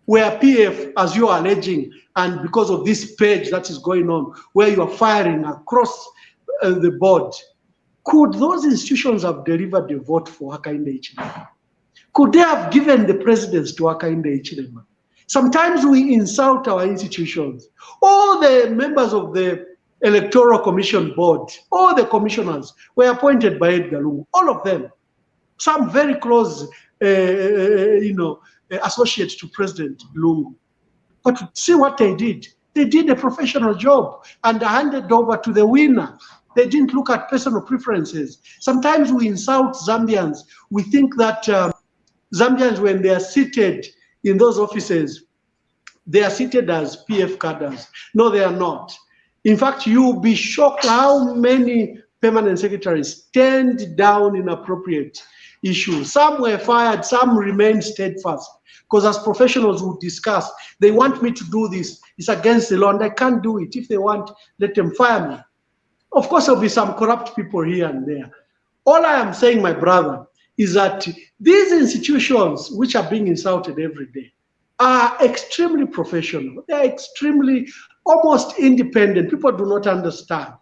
were PF, as you are alleging, and because of this purge that is going on, where you are firing across the board, could those institutions have delivered the vote for Hakainde Hichilema? Could they have given the precedence to Hakainde Hichilema? Sometimes we insult our institutions. All the members of the Electoral Commission Board, all the commissioners were appointed by Edgar Lungu, all of them. Some very close, associates to President Lungu. But see what they did. They did a professional job and handed over to the winner. They didn't look at personal preferences. Sometimes we insult Zambians. We think that Zambians, when they are seated in those offices, they are seated as PF cadres. No, they are not. In fact, you'll be shocked how many permanent secretaries turned down inappropriate issues. Some were fired, some remained steadfast. Because as professionals who discuss, they want me to do this. It's against the law, and I can't do it. If they want, let them fire me. Of course, there'll be some corrupt people here and there. All I am saying, my brother, is that these institutions, which are being insulted every day, are extremely professional. They're extremely, almost independent. People do not understand.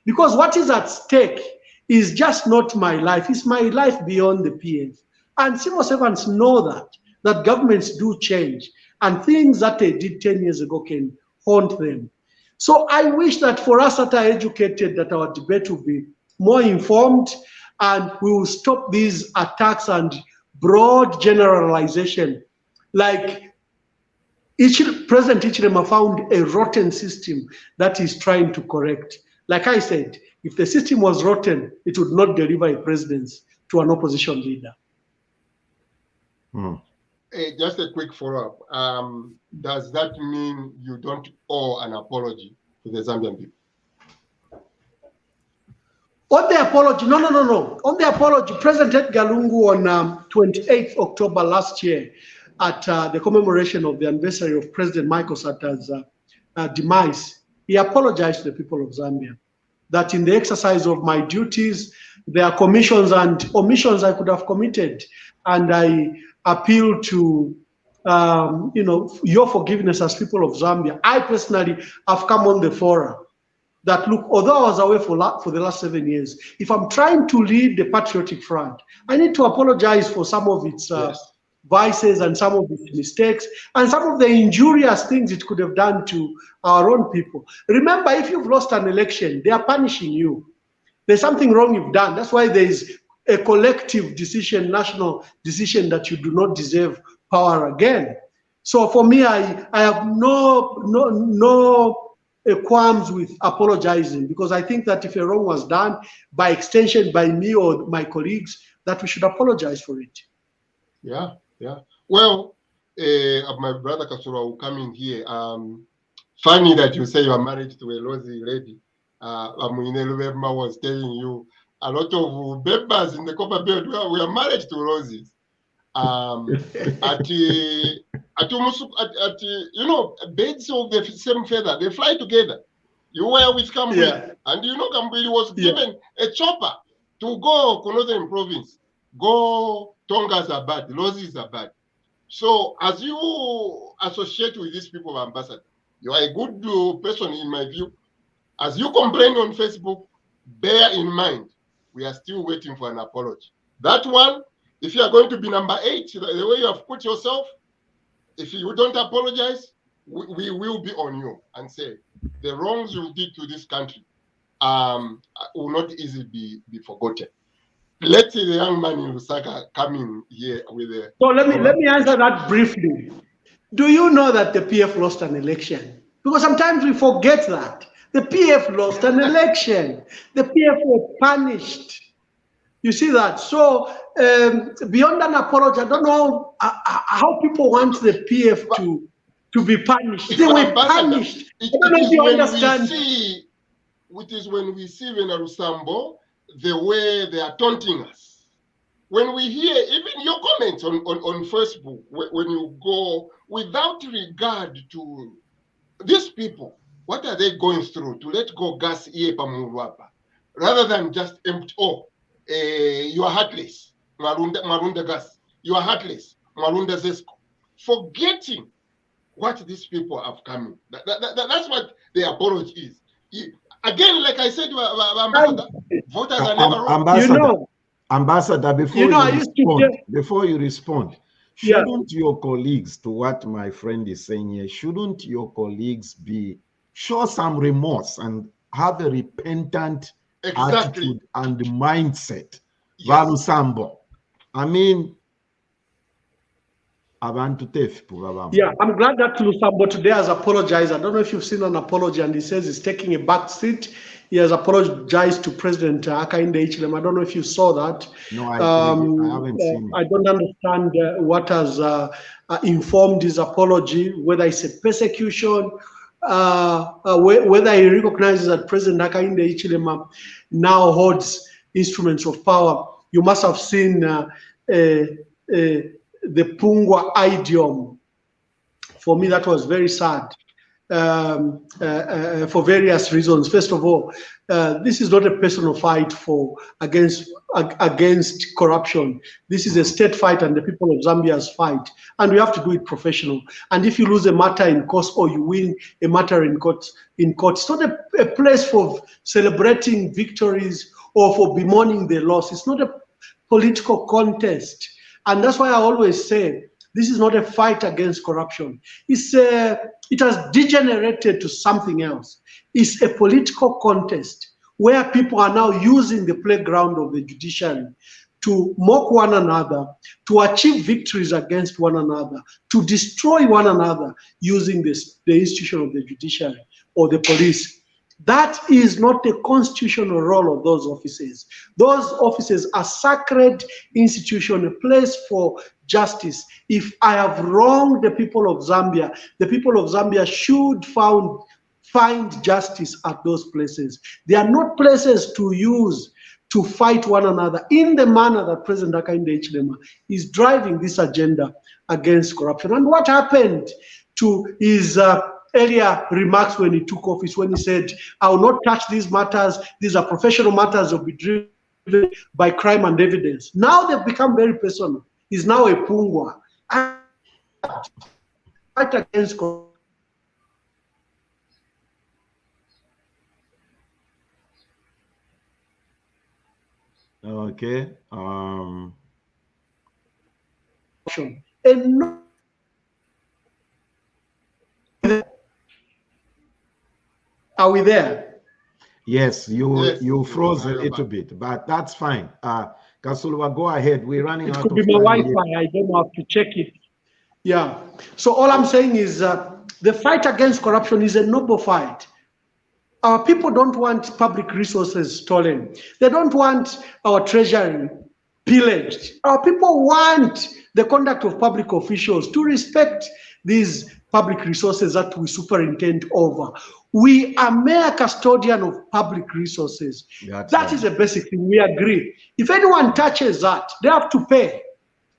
Because what is at stake is just not my life. It's my life beyond the PF. And civil servants know that governments do change. And things that they did 10 years ago can haunt them. So I wish that for us that are educated, that our debate will be more informed, and we will stop these attacks and broad generalization. Like President Ichilema found a rotten system that he's trying to correct. Like I said, if the system was rotten, it would not deliver a presidency to an opposition leader. Hey, just a quick follow-up. Does that mean you don't owe an apology to the Zambian people? On the apology, no. On the apology, President Edgar Lungu on 28th October last year, at the commemoration of the anniversary of President Michael Sata's demise, he apologized to the people of Zambia that in the exercise of my duties, there are commissions and omissions I could have committed, and I appeal to your forgiveness as people of Zambia. I personally have come on the forum that, look, although I was away for the last 7 years, if I'm trying to lead the Patriotic Front, I need to apologize for some of its vices and some of its mistakes and some of the injurious things it could have done to our own people. Remember, if you've lost an election, they are punishing you. There's something wrong you've done. That's why there is a collective decision, national decision, that you do not deserve power again. So for me, I have no qualms with apologizing, because I think that if a wrong was done, by extension by me or my colleagues, that we should apologize for it. Yeah. Well, my brother Kasura will come in here. Funny that you say you are married to a Lozi lady. Amuinelubema was telling you a lot of members in the Copper Belt we are married to Roses. Birds of the same feather, they fly together. You were with Kambili, and Kambili was given a chopper to go to Northern Province, go Tongas are bad, Roses are bad. So as you associate with these people of ambassador, you are a good person in my view. As you complain on Facebook, bear in mind, we are still waiting for an apology. That one, if you are going to be number 8, the way you have put yourself, if you don't apologize, we will be on you and say the wrongs you did to this country will not easily be forgotten. Let's see the young man in Lusaka coming here with a... So let me answer that briefly. Do you know that the PF lost an election? Because sometimes we forget that. The PF lost an election. The PF was punished. You see that? So beyond an apology, I don't know how people want the PF to be punished. They were punished. I don't know if you understand. It is when we see Venarusambo, the way they are taunting us. When we hear even your comments on Facebook, when you go without regard to these people, what are they going through to let go gas rather than just empty? You are heartless, Marunda gas. You are heartless, Marunda Zesco. Forgetting what these people have come in. That's what the apology is. Again, like I said, Ambassador, voters are never wrong. Ambassador, before you respond, shouldn't your colleagues, to what my friend is saying here, shouldn't your colleagues show some remorse and have a repentant attitude and mindset? Yes. I mean, I'm glad that Lusambo today has apologized. I don't know if you've seen an apology, and he says he's taking a back seat. He has apologized to President Hakainde Hichilema. I don't know if you saw that. No, I haven't seen it. I don't understand what has informed his apology, whether it's a persecution whether he recognizes that President Hakainde Hichilema now holds instruments of power. You must have seen the Pungwa idiom. For me, that was very sad for various reasons. First of all, this is not a personal fight against corruption. This is a state fight and the people of Zambia's fight, and we have to do it professional. And if you lose a matter in court or you win a matter in court, it's not a place for celebrating victories or for bemoaning the loss. It's not a political contest, and that's why I always say this is not a fight against corruption. It has degenerated to something else. It's a political contest where people are now using the playground of the judiciary to mock one another, to achieve victories against one another, to destroy one another using the institution of the judiciary or the police. That is not the constitutional role of those offices. Those offices are sacred institutions, a place for justice. If I have wronged the people of Zambia should find justice at those places. They are not places to use to fight one another in the manner that President Hakainde Hichilema is driving this agenda against corruption. And what happened to his earlier remarks when he took office, when he said, I will not touch these matters, these are professional matters, will be driven by crime and evidence. Now they've become very personal. He's now a Pungwa. And fight against corruption. Okay. And no, are we there? Yes, you Yes, froze a you're little back. bit, but that's fine. Kasulwa, go ahead. We're running It out could of be my time here. Wi-Fi. I don't have to check it. Yeah. So all I'm saying is the fight against corruption is a noble fight. Our people don't want public resources stolen. They don't want our treasury pillaged. Our people want the conduct of public officials to respect these public resources that we superintend over. We are mere custodian of public resources. That is a basic thing. We agree. If anyone touches that, they have to pay.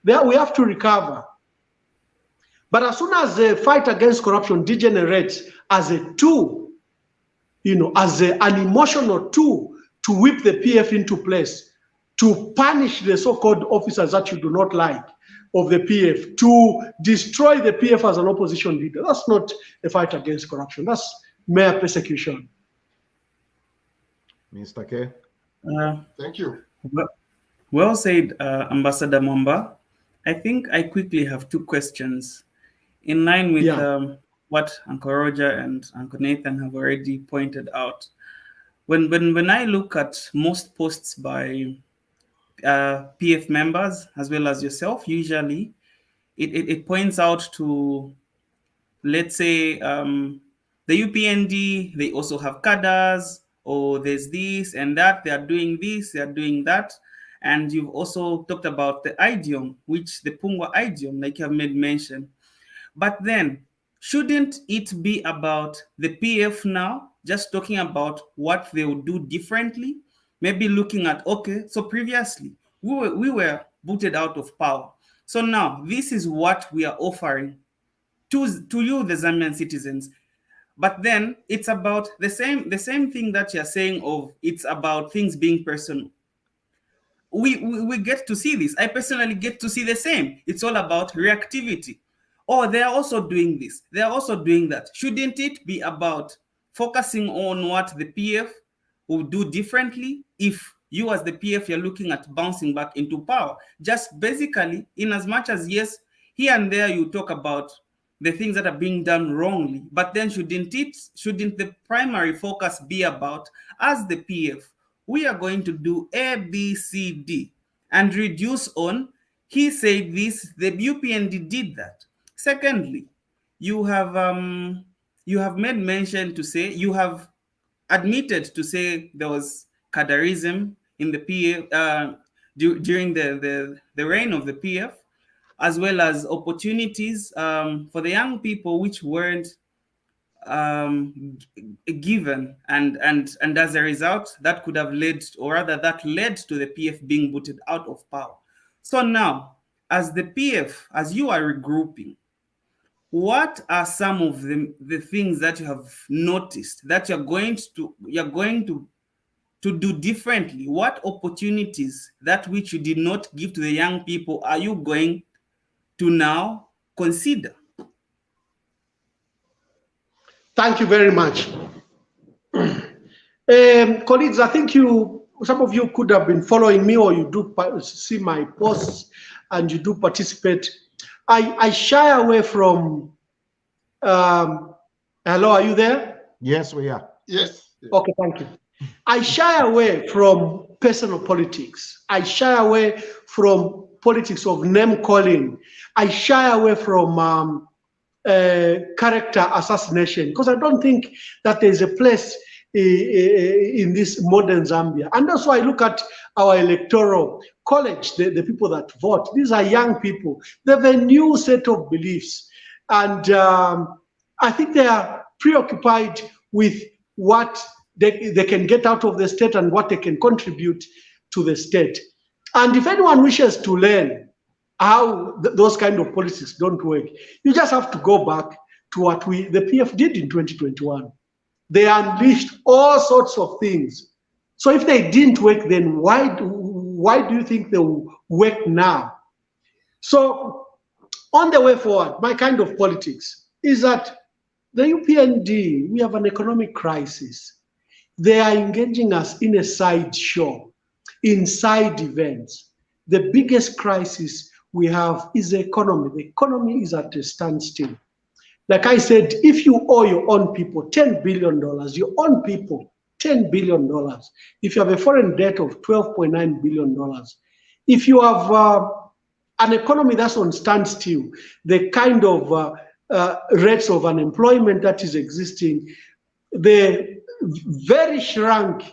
We have to recover. But as soon as the fight against corruption degenerates as a tool, as an emotional tool to whip the PF into place, to punish the so-called officers that you do not like of the PF, to destroy the PF as an opposition leader, that's not a fight against corruption. That's mere persecution. Mr. K. Thank you. Well said, Ambassador Mwamba. I think I quickly have two questions in line with what Uncle Roger and Uncle Nathan have already pointed out. When I look at most posts by PF members as well as yourself, usually it points out to, let's say, the UPND, they also have cadres, or there's this and that, they are doing this, they are doing that. And you've also talked about the idiom, which the Pungwa idiom, like you have made mention. But then, shouldn't it be about the PF now, just talking about what they will do differently? Maybe looking at, okay, so previously we were booted out of power. So now this is what we are offering to you, the Zambian citizens. But then it's about the same thing that you're saying of it's about things being personal. We get to see this. I personally get to see the same. It's all about reactivity. Oh, they are also doing this. They are also doing that. Shouldn't it be about focusing on what the PF will do differently if you as the PF, you're looking at bouncing back into power? Just basically, in as much as, yes, here and there you talk about the things that are being done wrongly, but then shouldn't the primary focus be about, as the PF, we are going to do A, B, C, D, and reduce on, he said this, the UPND did that. Secondly, you have made mention to say, you have admitted to say there was cadreism in the PF during the reign of the PF, as well as opportunities for the young people which weren't given, and as a result, that could have led, or rather that led to the PF being booted out of power. So now, as the PF, as you are regrouping, what are some of the things that you have noticed that you're going to do differently? What opportunities that which you did not give to the young people are you going to now consider? Thank you very much. Colleagues, I think some of you could have been following me, or you do see my posts and you do participate. I shy away from, hello, are you there? Yes, we are. Yes. Okay, thank you. I shy away from personal politics. I shy away from politics of name calling. I shy away from character assassination, because I don't think that there's a place in this modern Zambia. And that's why I look at our electoral college, the people that vote. These are young people. They have a new set of beliefs. And I think they are preoccupied with what they can get out of the state and what they can contribute to the state. And if anyone wishes to learn how those kind of policies don't work, you just have to go back to what the PF did in 2021. They unleashed all sorts of things. So if they didn't work then, why do you think they will work now? So on the way forward, my kind of politics is that the UPND, we have an economic crisis. They are engaging us in a sideshow, in side events. The biggest crisis we have is the economy. The economy is at a standstill. Like I said, if you owe your own people $10 billion, your own people $10 billion, if you have a foreign debt of $12.9 billion, if you have an economy that's on standstill, the kind of rates of unemployment that is existing, the very shrunk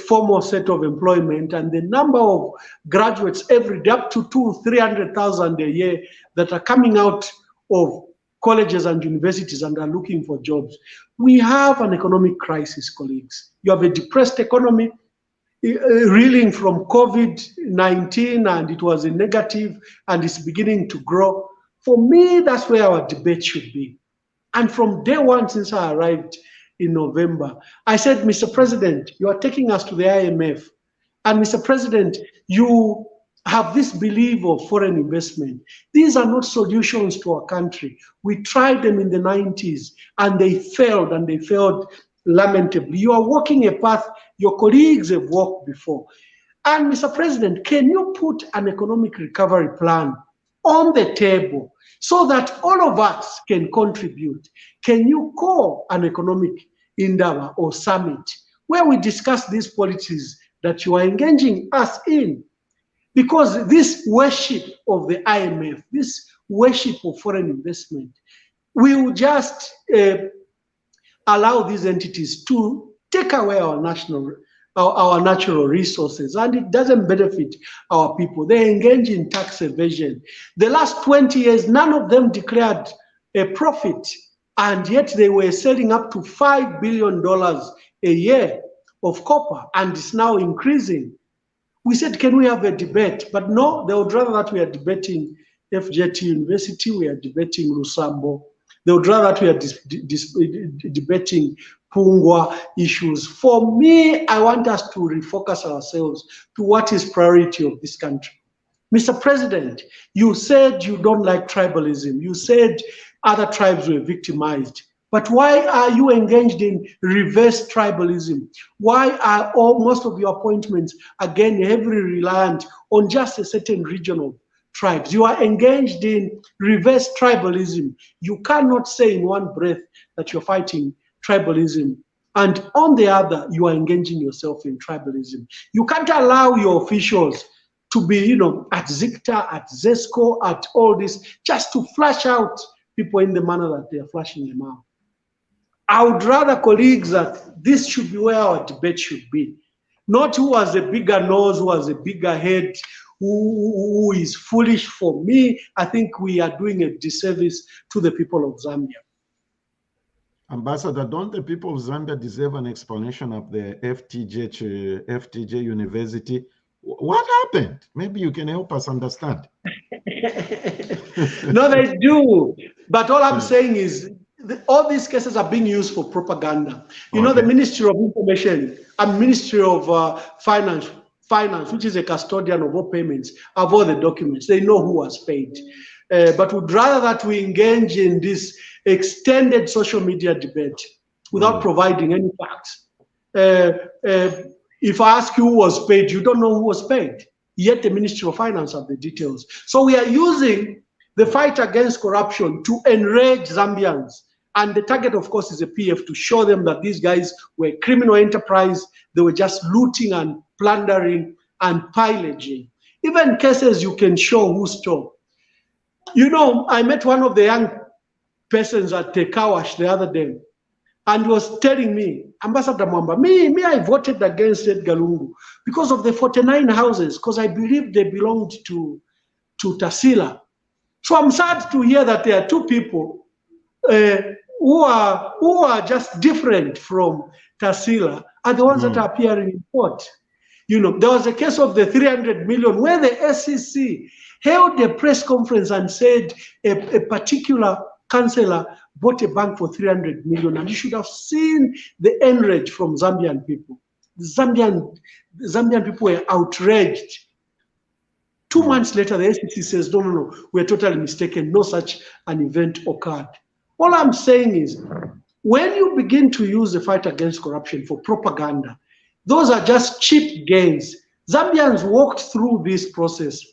formal set of employment, and the number of graduates every day, up to 200,000-300,000 a year, that are coming out of colleges and universities and are looking for jobs. We have an economic crisis, colleagues. You have a depressed economy, reeling from COVID-19, and it was a negative, and it's beginning to grow. For me, that's where our debate should be. And from day one since I arrived in November, I said, Mr. President, you are taking us to the IMF. And Mr. President, you have this belief of foreign investment. These are not solutions to our country. We tried them in the 90s and they failed, and they failed lamentably. You are walking a path your colleagues have walked before. And Mr. President, can you put an economic recovery plan on the table so that all of us can contribute? Can you call an economic Indaba or summit where we discuss these policies that you are engaging us in? Because this worship of the IMF, this worship of foreign investment, will just allow these entities to take away our natural resources, and it doesn't benefit our people. They engage in tax evasion. The last 20 years, none of them declared a profit, and yet they were selling up to $5 billion a year of copper, and it's now increasing. We said, can we have a debate? But no, they would rather that we are debating FJT University, we are debating Lusambo. They would rather that we are debating Pungwa issues. For me, I want us to refocus ourselves to what is priority of this country. Mr. President, you said you don't like tribalism. You said other tribes were victimized. But why are you engaged in reverse tribalism? Why are most of your appointments, again, heavily reliant on just a certain region of tribes? You are engaged in reverse tribalism. You cannot say in one breath that you're fighting tribalism, and on the other, you are engaging yourself in tribalism. You can't allow your officials to be, at ZICTA, at ZESCO, at all this, just to flash out people in the manner that they are flashing them out. I would rather, colleagues, that this should be where our debate should be. Not who has a bigger nose, who has a bigger head, who is foolish. For me, I think we are doing a disservice to the people of Zambia. Ambassador, don't the people of Zambia deserve an explanation of the FTJ University? What happened? Maybe you can help us understand. No, they do. But all I'm saying is all these cases are being used for propaganda. You know, the Ministry of Information and Ministry of Finance, which is a custodian of all payments, have all the documents. They know who was paid. But would rather that we engage in this extended social media debate without providing any facts. If I ask you who was paid, you don't know who was paid. Yet the Ministry of Finance have the details. So we are using the fight against corruption to enrage Zambians. And the target, of course, is a PF to show them that these guys were criminal enterprise. They were just looting and plundering and pillaging. Even cases you can show who stole. You know, I met one of the young persons at Tekawash the other day, and was telling me, Ambassador Mwamba, me, I voted against Edgar Lungu because of the 49 houses, because I believe they belonged to Tasila. So I'm sad to hear that there are two people who are just different from Tasila, are the ones that are appearing in court. You know, there was a case of the 300 million where the SEC held a press conference and said a particular councillor bought a bank for 300 million, and you should have seen the enrage from Zambian people. The Zambian people were outraged. 2 months later, the SEC says, no, we're totally mistaken. No such an event occurred. All I'm saying is, when you begin to use the fight against corruption for propaganda, those are just cheap gains. Zambians walked through this process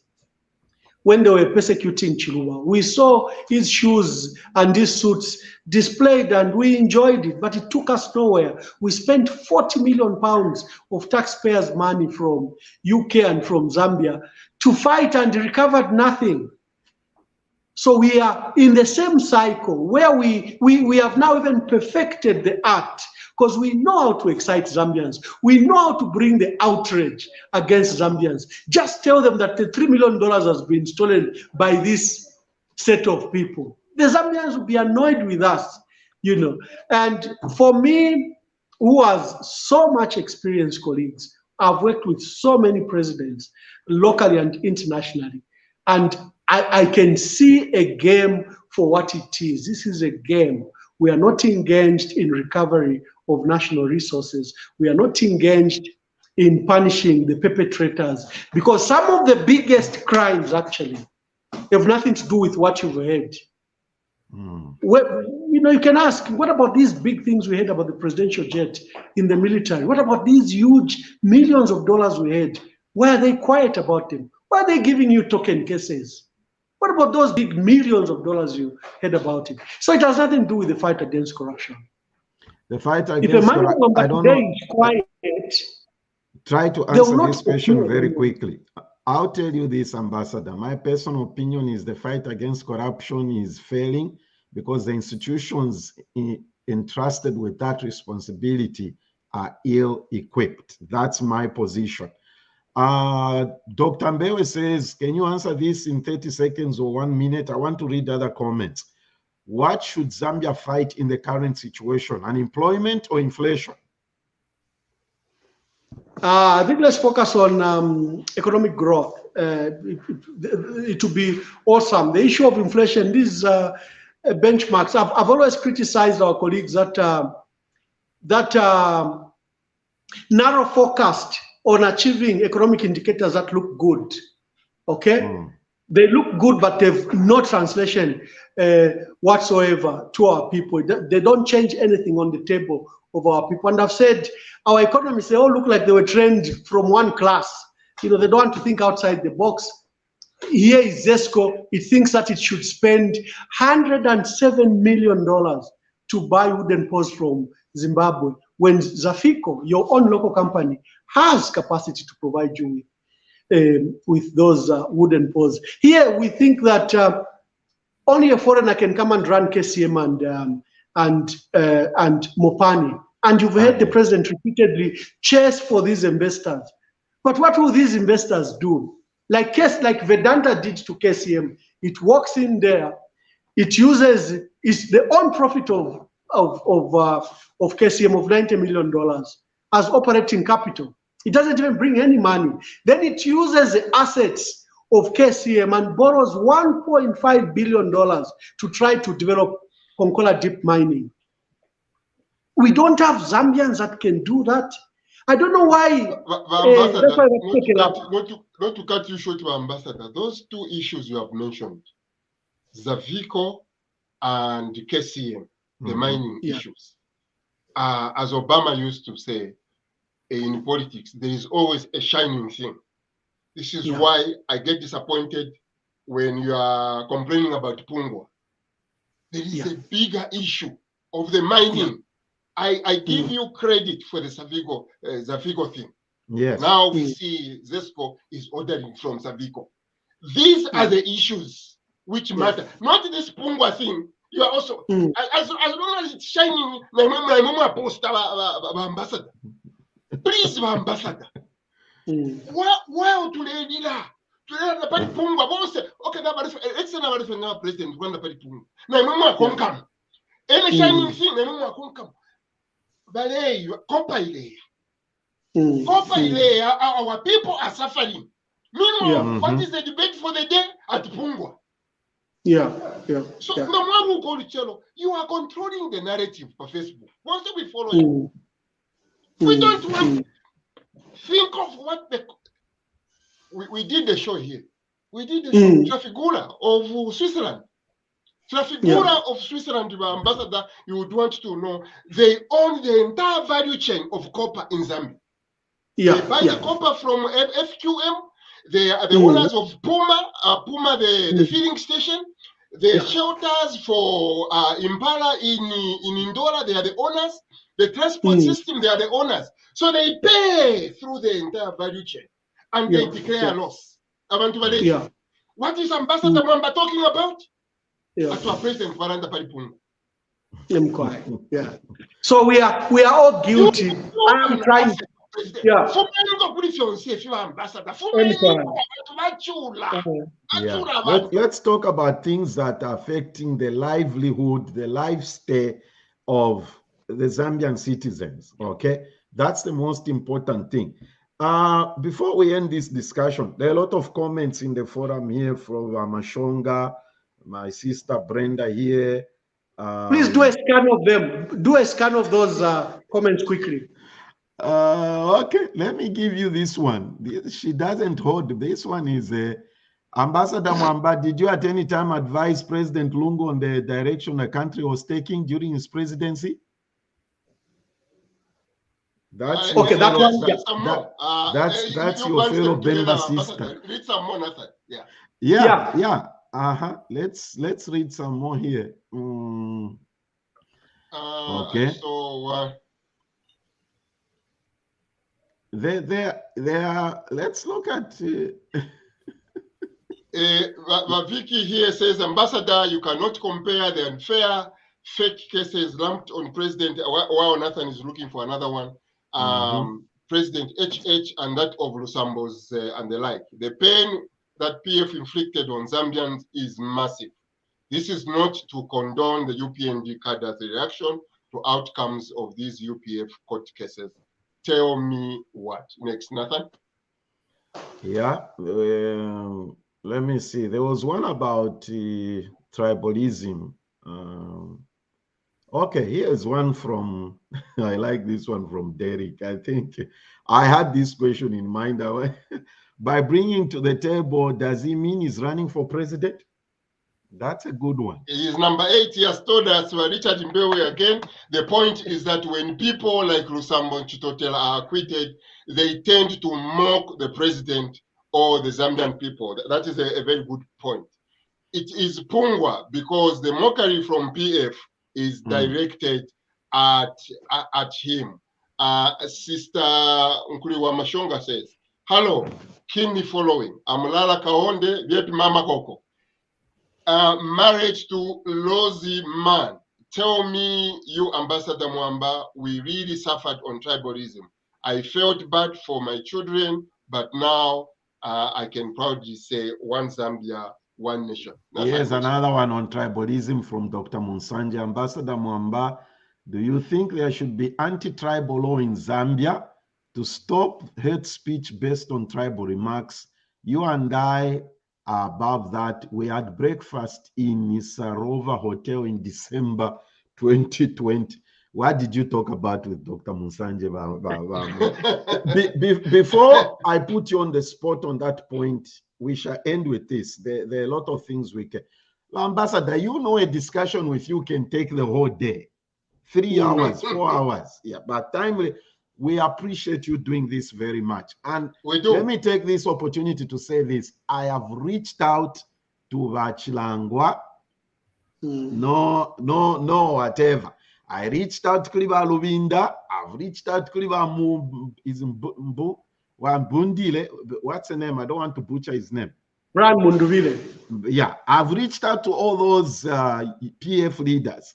when they were persecuting Chiluba. We saw his shoes and his suits displayed and we enjoyed it, but it took us nowhere. We spent 40 million pounds of taxpayers' money from UK and from Zambia to fight and recovered nothing. So we are in the same cycle where we have now even perfected the art, because we know how to excite Zambians. We know how to bring the outrage against Zambians. Just tell them that the $3 million has been stolen by this set of people. The Zambians will be annoyed with us, you know. And for me, who has so much experience, colleagues, I've worked with so many presidents, locally and internationally, and I can see a game for what it is. This is a game. We are not engaged in recovery of national resources. We are not engaged in punishing the perpetrators, because some of the biggest crimes actually have nothing to do with what you've heard. Well, you know, you can ask, what about these big things we heard about the presidential jet in the military? What about these huge millions of dollars we had? Why are they quiet about them? Why are they giving you token cases? What about those big millions of dollars you heard about it? So it has nothing to do with the fight against corruption. The fight against corruption, I don't know. Quiet, try to answer this question very quickly. I'll tell you this, Ambassador. My personal opinion is the fight against corruption is failing because the institutions entrusted with that responsibility are ill-equipped. That's my position. Dr. Mbewe says, can you answer this in 30 seconds or 1 minute? I want to read other comments. What should Zambia fight in the current situation? Unemployment or inflation? I think let's focus on economic growth. It will be awesome. The issue of inflation, these benchmarks, I've always criticized our colleagues that narrow focused on achieving economic indicators that look good, okay? They look good, but they've no translation whatsoever to our people. They don't change anything on the table of our people. And I've said, our economists, they all look like they were trained from one class. You know, they don't want to think outside the box. Here is ZESCO. It thinks that it should spend $107 million to buy wooden poles from Zimbabwe, when Zafico, your own local company, has capacity to provide you with those wooden poles. Here, we think that only a foreigner can come and run KCM and Mopani. And you've heard the president repeatedly chase for these investors. But what will these investors do? Like Vedanta did to KCM, it walks in there, it uses, it's the own profit of KCM of $90 million as operating capital. It doesn't even bring any money. Then it uses the assets of KCM and borrows $1.5 billion to try to develop Konkola deep mining. We don't have Zambians that can do that. I don't know why. That's why they're taken up. Not to cut you short, Ambassador. Those two issues you have mentioned, Zavico and KCM, the mining issues. As Obama used to say in politics, there is always a shining thing. This is why I get disappointed when you are complaining about Pungwa. There is a bigger issue of the mining. I give you credit for the Zavico thing. Yes. Now we see Zesco is ordering from Zavico. These are the issues which matter. Not this Pungwa thing. You are also, as long as it's shining, my poster, ambassador. Please, ambassador. Why to lady la? To the party Pungwa, boss. Okay, let's say now president, when the party Pungwa. My mama come. Any shining thing, my mama come. But hey, Copa ile, our people are suffering. Meanwhile, what is the debate for the day at Pungwa? So, you are controlling the narrative for Facebook. Once we follow you, we don't want. Think of what we did the show here. We did the show Trafigura of Switzerland. Trafigura of Switzerland, ambassador, you would want to know they own the entire value chain of copper in Zambia. They buy the copper from FQM. They are the owners of Puma, the filling station. The shelters for Impala in Indora, they are the owners. The transport system, they are the owners. So they pay through the entire value chain and they declare a loss. What is Ambassador Mwamba talking about? That's our president, Varanda Paripunga. So we are all guilty. I'm trying. Let's talk about things that are affecting the livelihood, the lifestyle of the Zambian citizens. Okay, that's the most important thing. Before we end this discussion, there are a lot of comments in the forum here from Mashonga, my sister Brenda here. Please do a scan of them. Do a scan of those comments quickly. Okay, let me give you this one. She doesn't hold. This one is Ambassador Mwamba. Did you at any time advise President Lungu on the direction the country was taking during his presidency? That's okay. That one. That's your fellow Bemba sister. Read some more, Nathan. Yeah. Let's read some more here. Okay. So they are. Let's look at. Vicky here says, Ambassador, you cannot compare the unfair fake cases lumped on President. While Nathan is looking for another one. President HH and that of Lusambo's and the like. The pain that PF inflicted on Zambians is massive. This is not to condone the UPND cadre's reaction to outcomes of these UPF court cases. Tell me what. Next, Nathan. Yeah, let me see. There was one about tribalism. Okay, here's one from, I like this one from Derek. I think I had this question in mind. By bringing to the table, does he mean he's running for president? That's a good one. He is number 8. He has told us, Richard Mbewe again, the point is that when people like Lusambo and Chitotela are acquitted, they tend to mock the president or the Zambian people. That is a very good point. It is Pungwa because the mockery from PF is directed at him. Sister Nkuriwa Mashonga says, hello, keenly following. I'm Lala Kaonde, Viepi Mama Koko. Marriage to Lozi man. Tell me, you Ambassador Mwamba, we really suffered on tribalism. I felt bad for my children, but now I can proudly say one Zambia, one nation. Here's another one on tribalism from Dr. Munsanja. Ambassador Mwamba, Do you think there should be anti-tribal law in Zambia to stop hate speech based on tribal remarks? You and I are above that. We had breakfast in Nisarova Hotel in December 2020. What did you talk about with Dr. Musanje? Before I put you on the spot on that point, we shall end with this. There are a lot of things we can. Ambassador, you know a discussion with you can take the whole day. 3 hours, 4 hours. Yeah, but timely. We appreciate you doing this very much. And let me take this opportunity to say this. I have reached out to Vachilangwa. No, whatever. I reached out to Kliba Lubinda. I've reached out to Kliba Mbundile. What's the name? I don't want to butcher his name. Brian Munduvile. Yeah, I've reached out to all those PF leaders.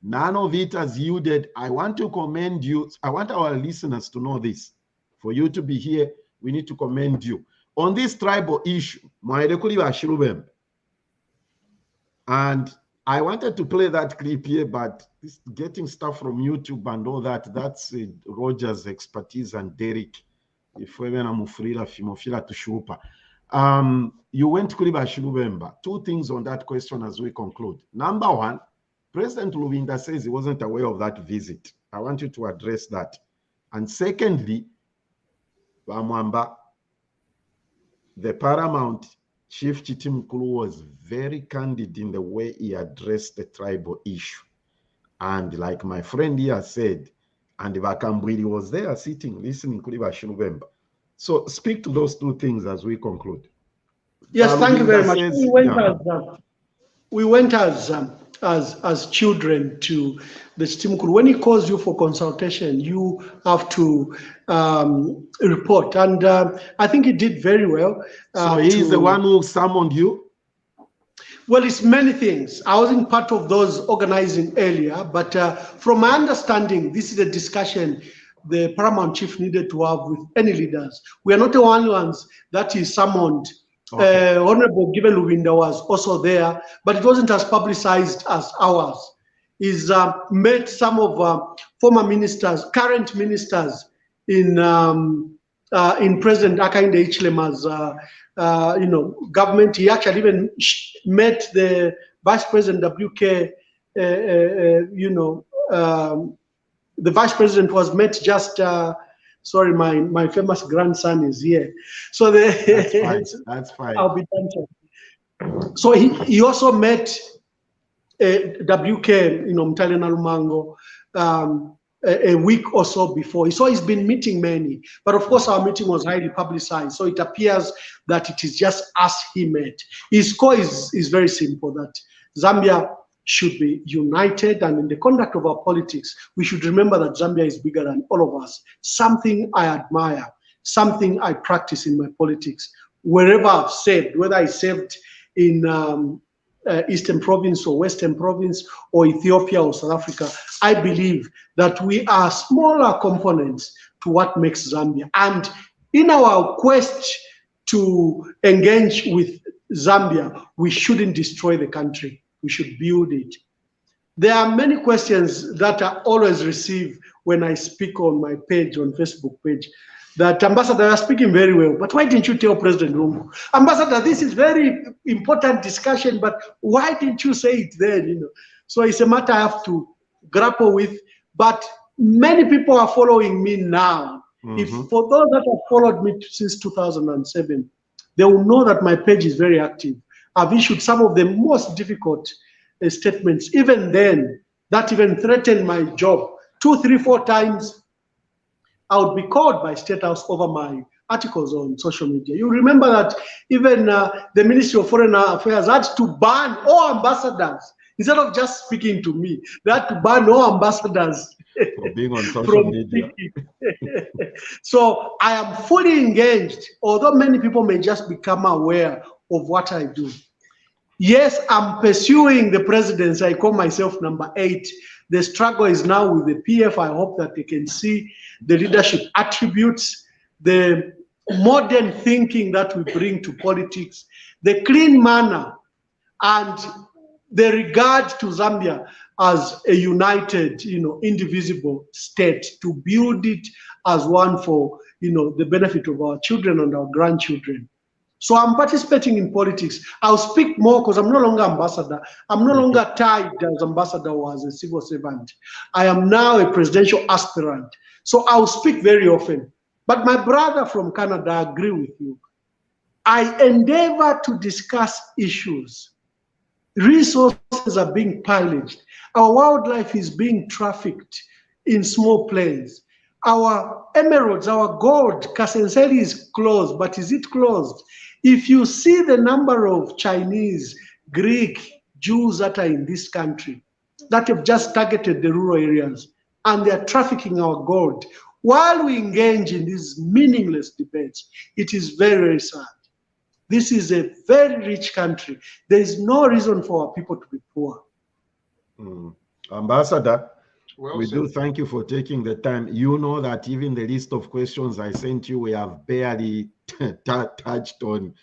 None of it has yielded. I want to commend you. I want our listeners to know this. For you to be here, we need to commend you. On this tribal issue, and I wanted to play that clip here, but getting stuff from YouTube and all that, that's Roger's expertise and Derek. You went to Shilubemba. 2 things on that question as we conclude. Number 1, President Lubinda says he wasn't aware of that visit. I want you to address that. And secondly, Bamwamba, the Paramount Chief Chitim Kulu was very candid in the way he addressed the tribal issue. And like my friend here said, and Vakambwili was there sitting, listening to Shilubemba. So speak to those 2 things as we conclude. Yes, thank you very much. We went as children to the Stimkul. When he calls you for consultation, you have to report. And I think he did very well. So he's the one who summoned you? Well, it's many things. I wasn't part of those organizing earlier, but from my understanding, this is a discussion the Paramount Chief needed to have with any leaders. We are not the only ones that he summoned. Okay. Honorable Given Lubinda was also there, but it wasn't as publicized as ours. He's met some of former ministers, current ministers in President Hakainde Hichilema's government. He actually even met the Vice President WK. The Vice President was met just. Sorry, my famous grandson is here. So that's fine. I'll be done. So he also met WK, Mtale Nalumango, a week or so before. So he's been meeting many. But of course, our meeting was highly publicized. So it appears that it is just us he met. His score is very simple, that Zambia should be united, and in the conduct of our politics, we should remember that Zambia is bigger than all of us. Something I admire, something I practice in my politics. Wherever I've served, whether I served in Eastern Province or Western Province or Ethiopia or South Africa, I believe that we are smaller components to what makes Zambia. And in our quest to engage with Zambia, we shouldn't destroy the country. We should build it. There are many questions that I always receive when I speak on my page, on Facebook page, that Ambassador, you're speaking very well, but why didn't you tell President Lungu? Ambassador, this is very important discussion, but why didn't you say it then? So it's a matter I have to grapple with, but many people are following me now. If for those that have followed me since 2007, they will know that my page is very active. I've issued some of the most difficult statements. Even then, that even threatened my job. 2, 3, 4 times, I would be called by State House over my articles on social media. You remember that even the Ministry of Foreign Affairs had to ban all ambassadors. Instead of just speaking to me, they had to ban all ambassadors for being on social media. So I am fully engaged, although many people may just become aware of what I do. Yes, I'm pursuing the presidency. I call myself number 8. The struggle is now with the PF. I hope that they can see the leadership attributes, the modern thinking that we bring to politics, the clean manner, and the regard to Zambia as a united, indivisible state, to build it as one for, the benefit of our children and our grandchildren. So I'm participating in politics. I'll speak more because I'm no longer ambassador. I'm no longer tied as ambassador or as a civil servant. I am now a presidential aspirant. So I'll speak very often. But my brother from Canada, I agree with you. I endeavor to discuss issues. Resources are being pillaged. Our wildlife is being trafficked in small planes. Our emeralds, our gold, Kasenseli is closed, but is it closed? If you see the number of Chinese, Greek, Jews that are in this country, that have just targeted the rural areas, and they are trafficking our gold, while we engage in these meaningless debates, it is very, very sad. This is a very rich country. There is no reason for our people to be poor. Ambassador, Well we said. do thank you for taking the time. You know that even the list of questions I sent you, we have barely touched on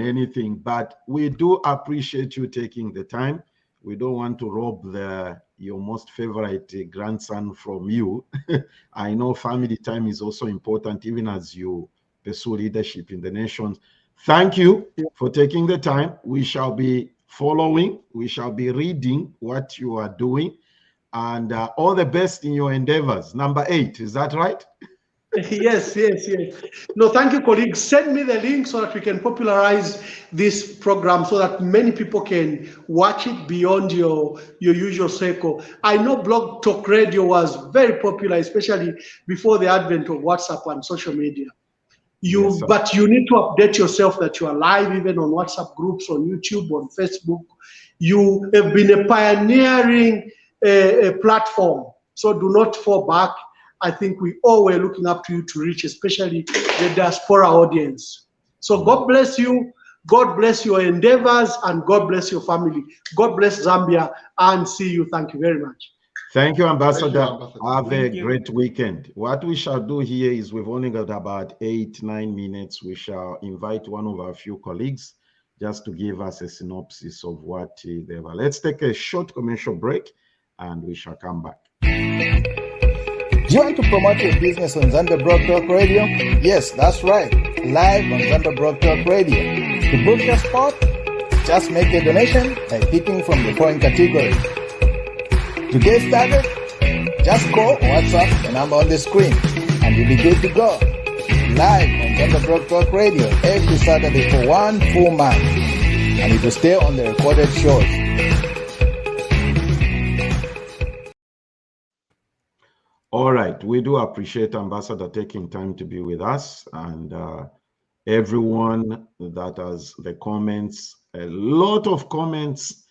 anything, but we do appreciate you taking the time. We don't want to rob your most favorite grandson from you. I know family time is also important, even as you pursue leadership in the nations. Thank you for taking the time. We shall be following, we shall be reading what you are doing, and all the best in your endeavors. Number 8, is that right? Yes. No, thank you, colleagues. Send me the link so that we can popularize this program so that many people can watch it beyond your usual circle. I know Blog Talk Radio was very popular, especially before the advent of WhatsApp and social media. But you need to update yourself that you are live even on WhatsApp groups, on YouTube, on Facebook. You have been a pioneering platform, so do not fall back. I think we all were looking up to you to reach, especially the diaspora audience. So God bless you, God bless your endeavors, and God bless your family. God bless Zambia, and see you. Thank you very much. Thank you, Ambassador. Ambassador. Have a great weekend. What we shall do here is we've only got about 8-9 minutes. We shall invite one of our few colleagues just to give us a synopsis of what they were. Let's take a short commercial break and we shall come back. Do you want to promote your business on Zambia Broad Talk Radio? Yes, that's right. Live on Zambia Broad Talk Radio. To book your spot, just make a donation by picking from the following categories. To get started, just call or WhatsApp the number on the screen and you'll be good to go. Live on Zambia Broad Talk Radio every Saturday for 1 full month, and it will stay on the recorded shows. All right, we do appreciate Ambassador taking time to be with us, and everyone that has the comments, a lot of comments.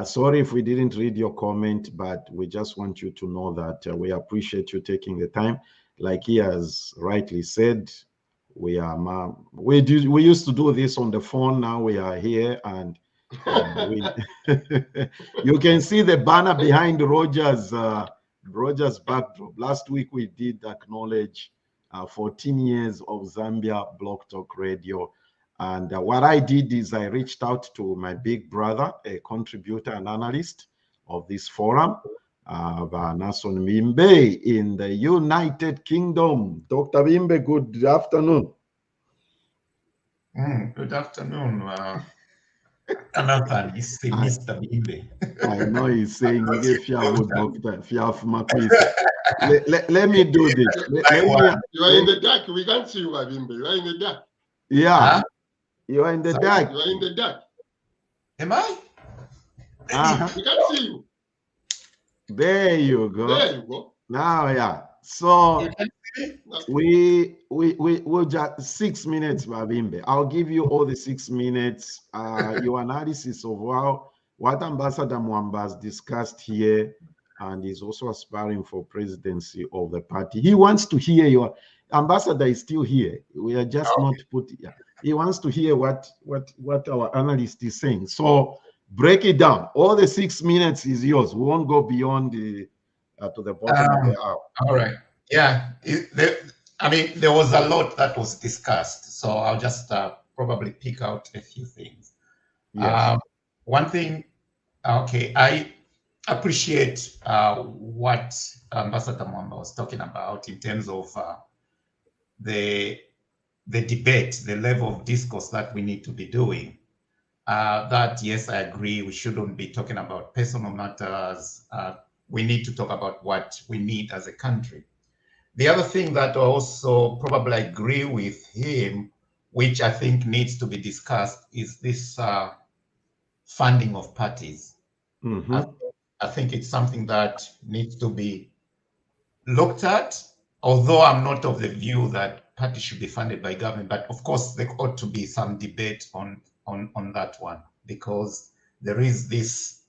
Sorry if we didn't read your comment, but we just want you to know that we appreciate you taking the time. Like he has rightly said, we used to do this on the phone. Now we are here, and you can see the banner behind Roger's backdrop. Last week we did acknowledge 14 years of Zambia Blog Talk Radio. And what I did is I reached out to my big brother, a contributor and analyst of this forum, Nason Mimbe in the United Kingdom. Dr. Mimbe, good afternoon. Good afternoon. Jonathan is Mr. Mimbe. I know he's saying, let me do this. You are in the dark. We can't see you, Mimbe. You are in the dark. Yeah. Huh? You are in the dark. You are in the dark. Am I? We can't see you. There you go. There you go. Now, yeah. So You can see? we'll just 6 minutes, Babimbe. I'll give you all the 6 minutes. Your analysis of what Ambassador Mwamba has discussed here, and he's also aspiring for presidency of the party. He wants to hear your ambassador is still here. We are just not put. Yeah. He wants to hear what our analyst is saying. So break it down. All the 6 minutes is yours. We won't go beyond to the bottom of the hour. All right. Yeah. There was a lot that was discussed, so I'll just probably pick out a few things. Yes. One thing. Okay. appreciate what Ambassador Mwamba was talking about in terms of the debate, the level of discourse that we need to be doing. That, yes, I agree, we shouldn't be talking about personal matters. We need to talk about what we need as a country. The other thing that I also probably agree with him, which I think needs to be discussed, is this funding of parties. I think it's something that needs to be looked at, although I'm not of the view that parties should be funded by government, but of course there ought to be some debate on that one, because there is this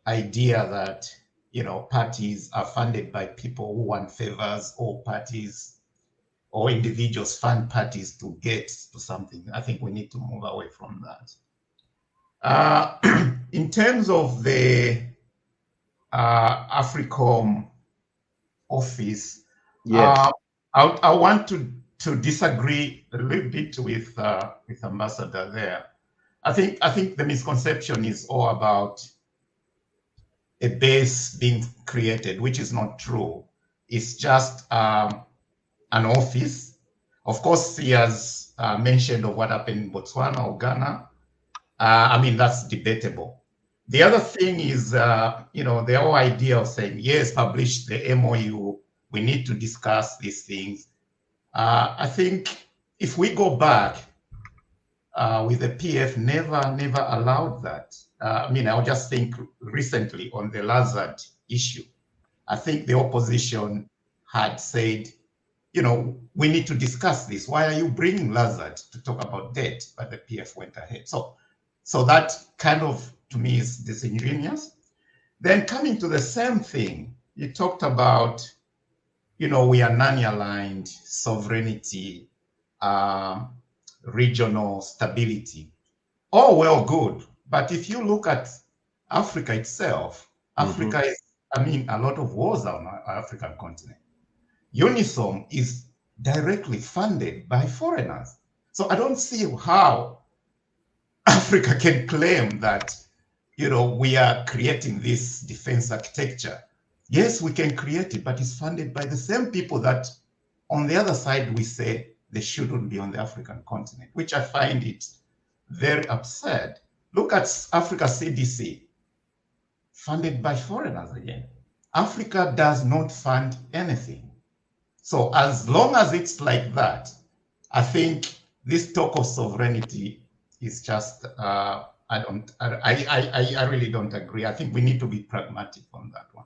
idea that, you know, parties are funded by people who want favors, or parties or individuals fund parties to get to something. I think we need to move away from that. In terms of the AFRICOM office, Yes. I want to disagree a little bit with Ambassador there. I think the misconception is all about a base being created, which is not true. It's just an office. Of course, he has mentioned of what happened in Botswana or Ghana. I mean, that's debatable. The other thing is, you know, the whole idea of saying, yes, publish the MOU, we need to discuss these things. I think if we go back with the PF, never allowed that. I mean, I'll just think recently on the Lazard issue, I think the opposition had said, you know, we need to discuss this. Why are you bringing Lazard to talk about debt? But the PF went ahead. So that kind of, to me, is disingenuous. Then coming to the same thing, you talked about, you know, we are non-aligned, sovereignty, regional stability. All well, good. But if you look at Africa itself, Africa is, I mean, a lot of wars are on our African continent. UNISOM is directly funded by foreigners. So I don't see how Africa can claim that, you know, we are creating this defense architecture. Yes, we can create it, but it's funded by the same people that on the other side we say they shouldn't be on the African continent, which I find it very absurd. Look at Africa CDC, funded by foreigners again. Africa does not fund anything. So as long as it's like that, I think this talk of sovereignty is just, I really don't agree. I think we need to be pragmatic on that one.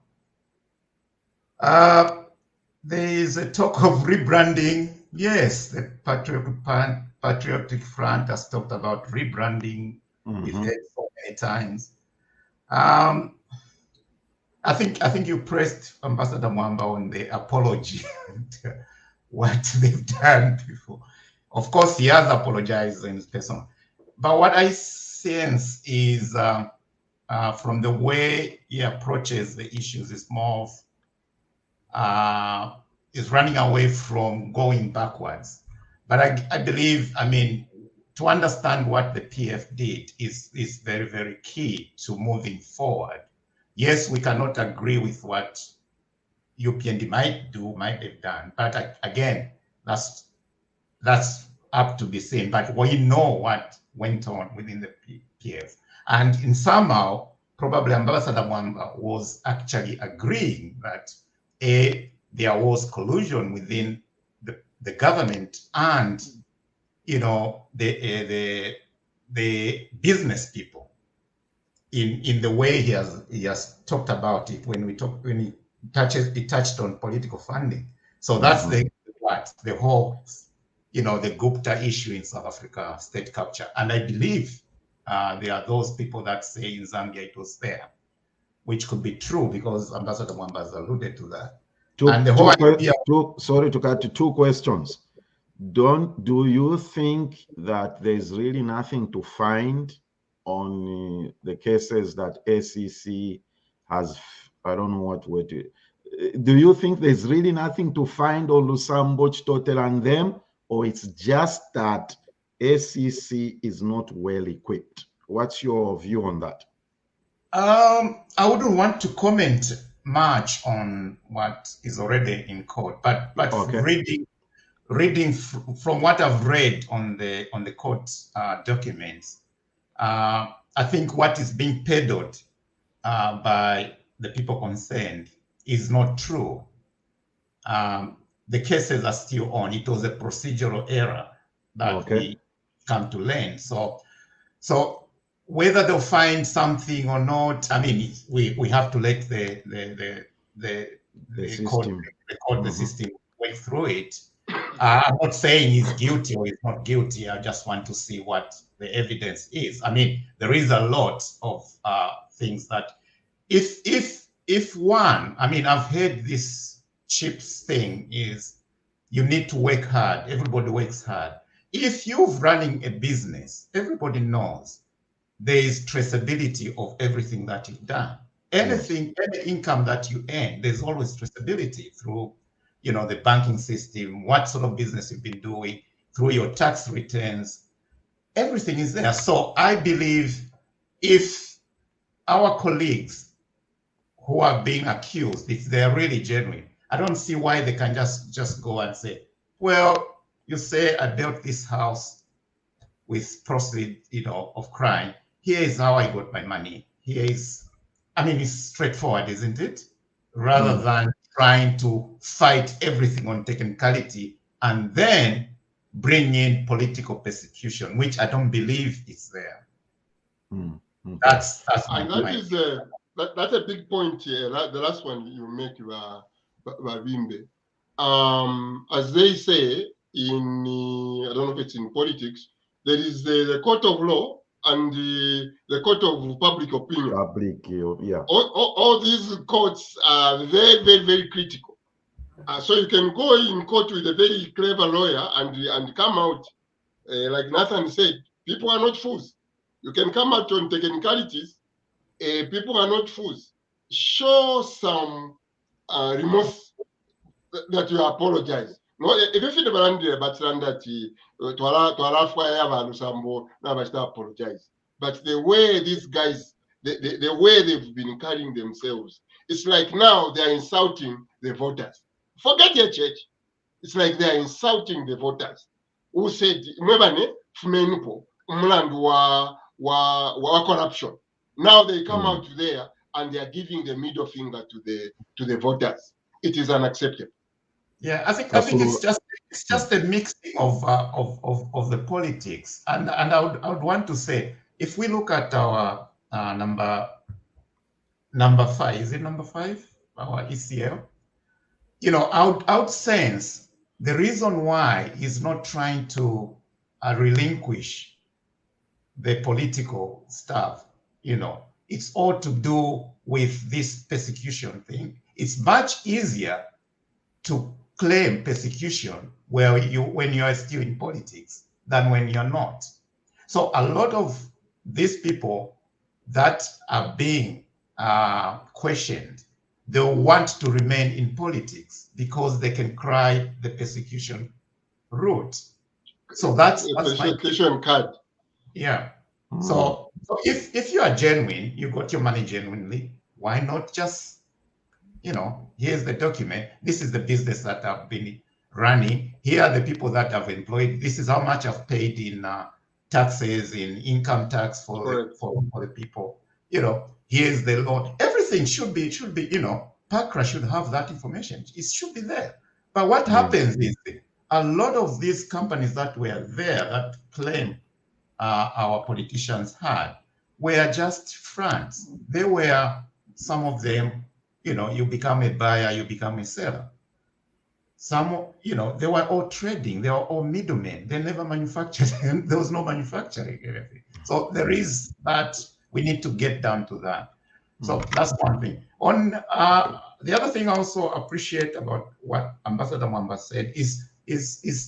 There is a talk of rebranding. Yes, the Patriotic Front has talked about rebranding. We've heard so many times. I think you pressed Ambassador Mwamba on the apology and what they've done before. Of course, he has apologized in his person. But what I sense is from the way he approaches the issues is more of, is running away from going backwards. But I believe, I mean, to understand what the PF did is very, very key to moving forward. Yes, we cannot agree with what UPND might have done, but again, that's up to be seen. But we know what went on within the PF, and in somehow, probably Ambassador Mwamba was actually agreeing that there was collusion within the government and, you know, the business people. In the way he has talked about it when he touched on political funding. So that's the whole, you know, the Gupta issue in South Africa, state capture. And I believe there are those people that say in Zambia it was there, which could be true because Ambassador Mwamba has alluded to that. Sorry to cut to two questions. Do you think that there's really nothing to find on the cases that SEC has? I don't know what word to. Do you think there's really nothing to find on Lusambo, Total and them, or it's just that SEC is not well equipped? What's your view on that? I wouldn't want to comment much on what is already in court, but Okay. reading from what I've read on the court documents, I think what is being peddled by the people concerned is not true. The cases are still on. It was a procedural error that we come to learn. So whether they'll find something or not, I mean, we have to let the court, the system work through it. I'm not saying he's guilty or he's not guilty. I just want to see what the evidence is. I mean, there is a lot of things that if one, I mean, I've heard this chips thing is you need to work hard. Everybody works hard. If you're running a business, everybody knows there is traceability of everything that you've done. Anything, any income that you earn, there's always traceability through, the banking system, what sort of business you've been doing, through your tax returns. Everything is there. So I believe if our colleagues who are being accused, if they're really genuine, I don't see why they can just go and say, well, you say I built this house with proceeds, of crime. Here is how I got my money. Here is, I mean, it's straightforward, isn't it? Rather than trying to fight everything on technicality and then bring in political persecution, which I don't believe is there. Okay. That's and that's a big point here. The last one you make, Bimbe. As they say in, I don't know if it's in politics, there is the court of law and the court of public opinion. Yeah. All these courts are very, very, very critical. So you can go in court with a very clever lawyer and come out, like Nathan said, people are not fools. You can come out on technicalities. People are not fools. Show some remorse that you apologize. No, if you feel but to apologize. But the way these guys, the way they've been carrying themselves, it's like now they're insulting the voters. Forget your church. It's like they're insulting the voters who said, wa corruption. Now they come out there and they are giving the middle finger to the voters. It is unacceptable. Yeah, I think it's just a mixing of the politics, and I would want to say, if we look at our number 5, is it number 5, our ECL? I would sense the reason why he's not trying to relinquish the political stuff. It's all to do with this persecution thing. It's much easier to claim persecution when you are still in politics than when you're not. So a lot of these people that are being questioned, they want to remain in politics because they can cry the persecution route. So that's the persecution card. Yeah. So if you are genuine, you got your money genuinely, why not just, here's the document. This is the business that I've been running. Here are the people that I've employed. This is how much I've paid in taxes, in income tax for the people. Here's the law. Everything should be, PACRA should have that information. It should be there. But what happens is a lot of these companies that were there that claim our politicians had were just fronts. They were, some of them, you become a buyer, you become a seller. Some, they were all trading, they were all middlemen. They never manufactured, there was no manufacturing anything. So there is that, we need to get down to that. So that's one thing. On the other thing I also appreciate about what Ambassador Mwamba said is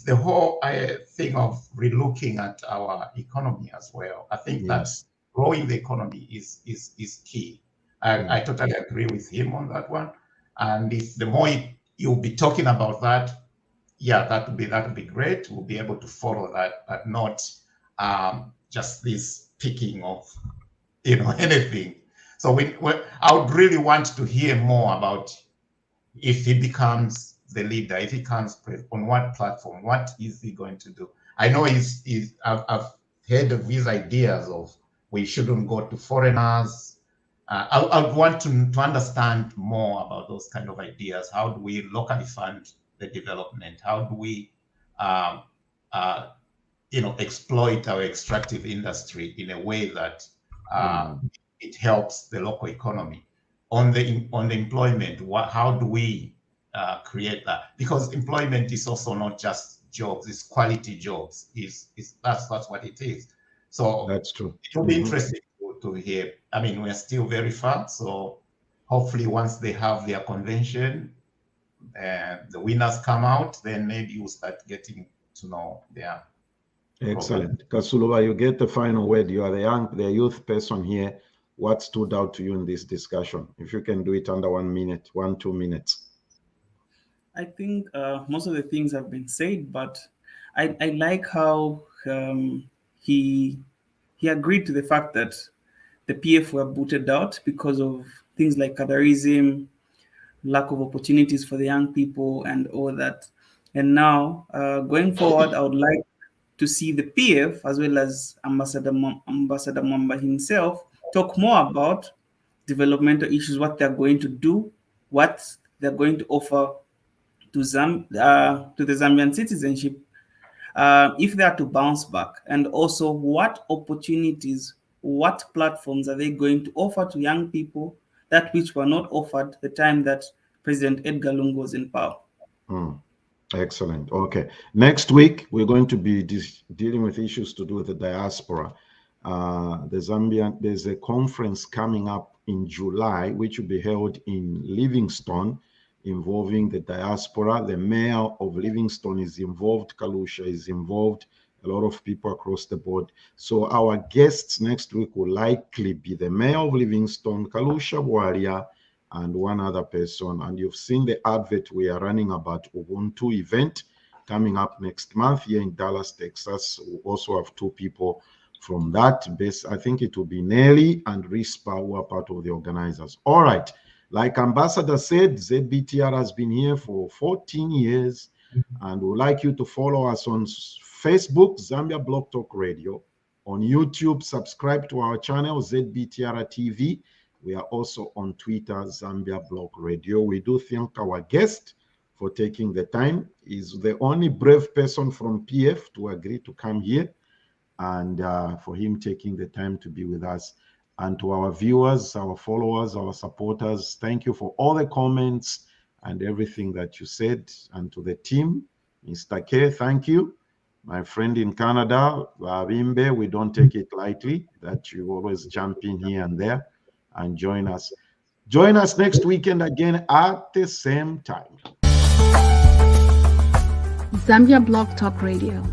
the whole thing of relooking at our economy as well. I think that growing the economy is key. I totally agree with him on that one. And if the more you'll be talking about that, that would be great. We'll be able to follow that, but not just this picking of anything. So I would really want to hear more about if he becomes the leader, if he comes on what platform, what is he going to do? I know I've heard of his ideas of we shouldn't go to foreigners. I want to understand more about those kind of ideas. How do we locally fund the development? How do we, exploit our extractive industry in a way that it helps the local economy? On the employment, how do we create that? Because employment is also not just jobs; it's quality jobs. That's what it is. So that's true. It will be interesting to hear. I mean, we're still very far, so hopefully once they have their convention and the winners come out, then maybe we'll start getting to know their excellent. Kasuluba, you get the final word. You are the youth person here. What stood out to you in this discussion? If you can do it under 1 minute, 2 minutes. I think most of the things have been said, but I like how he agreed to the fact that the PF were booted out because of things like cadarism, lack of opportunities for the young people, and all that. And now, going forward, I would like to see the PF as well as Ambassador Mwamba himself talk more about developmental issues, what they're going to do, what they're going to offer to the Zambian citizenship if they are to bounce back, and also what opportunities, what platforms are they going to offer to young people that which were not offered the time that President Edgar Lungu was in power. Excellent. Okay. Next week, we're going to be dealing with issues to do with the diaspora. There's a conference coming up in July, which will be held in Livingstone, involving the diaspora. The mayor of Livingstone is involved. Kalusha is involved. A lot of people across the board. So our guests next week will likely be the mayor of Livingstone, Kalusha Bwaria, and one other person. And you've seen the advert we are running about Ubuntu event coming up next month here in Dallas, Texas. We also have 2 people from that base. I think it will be Nelly and Rispa who are part of the organizers. All right. Like Ambassador said, ZBTR has been here for 14 years, and we'd like you to follow us on Facebook, Zambia Blog Talk Radio, on YouTube, subscribe to our channel, ZBTR TV. We are also on Twitter, Zambia Blog Radio. We do thank our guest for taking the time. He's the only brave person from PF to agree to come here, and for him taking the time to be with us. And to our viewers, our followers, our supporters, thank you for all the comments and everything that you said. And to the team, Mr. K, thank you. My friend in Canada, Bimbe, we don't take it lightly that you always jump in here and there and join us. Join us next weekend again at the same time. Zambia Blog Talk Radio.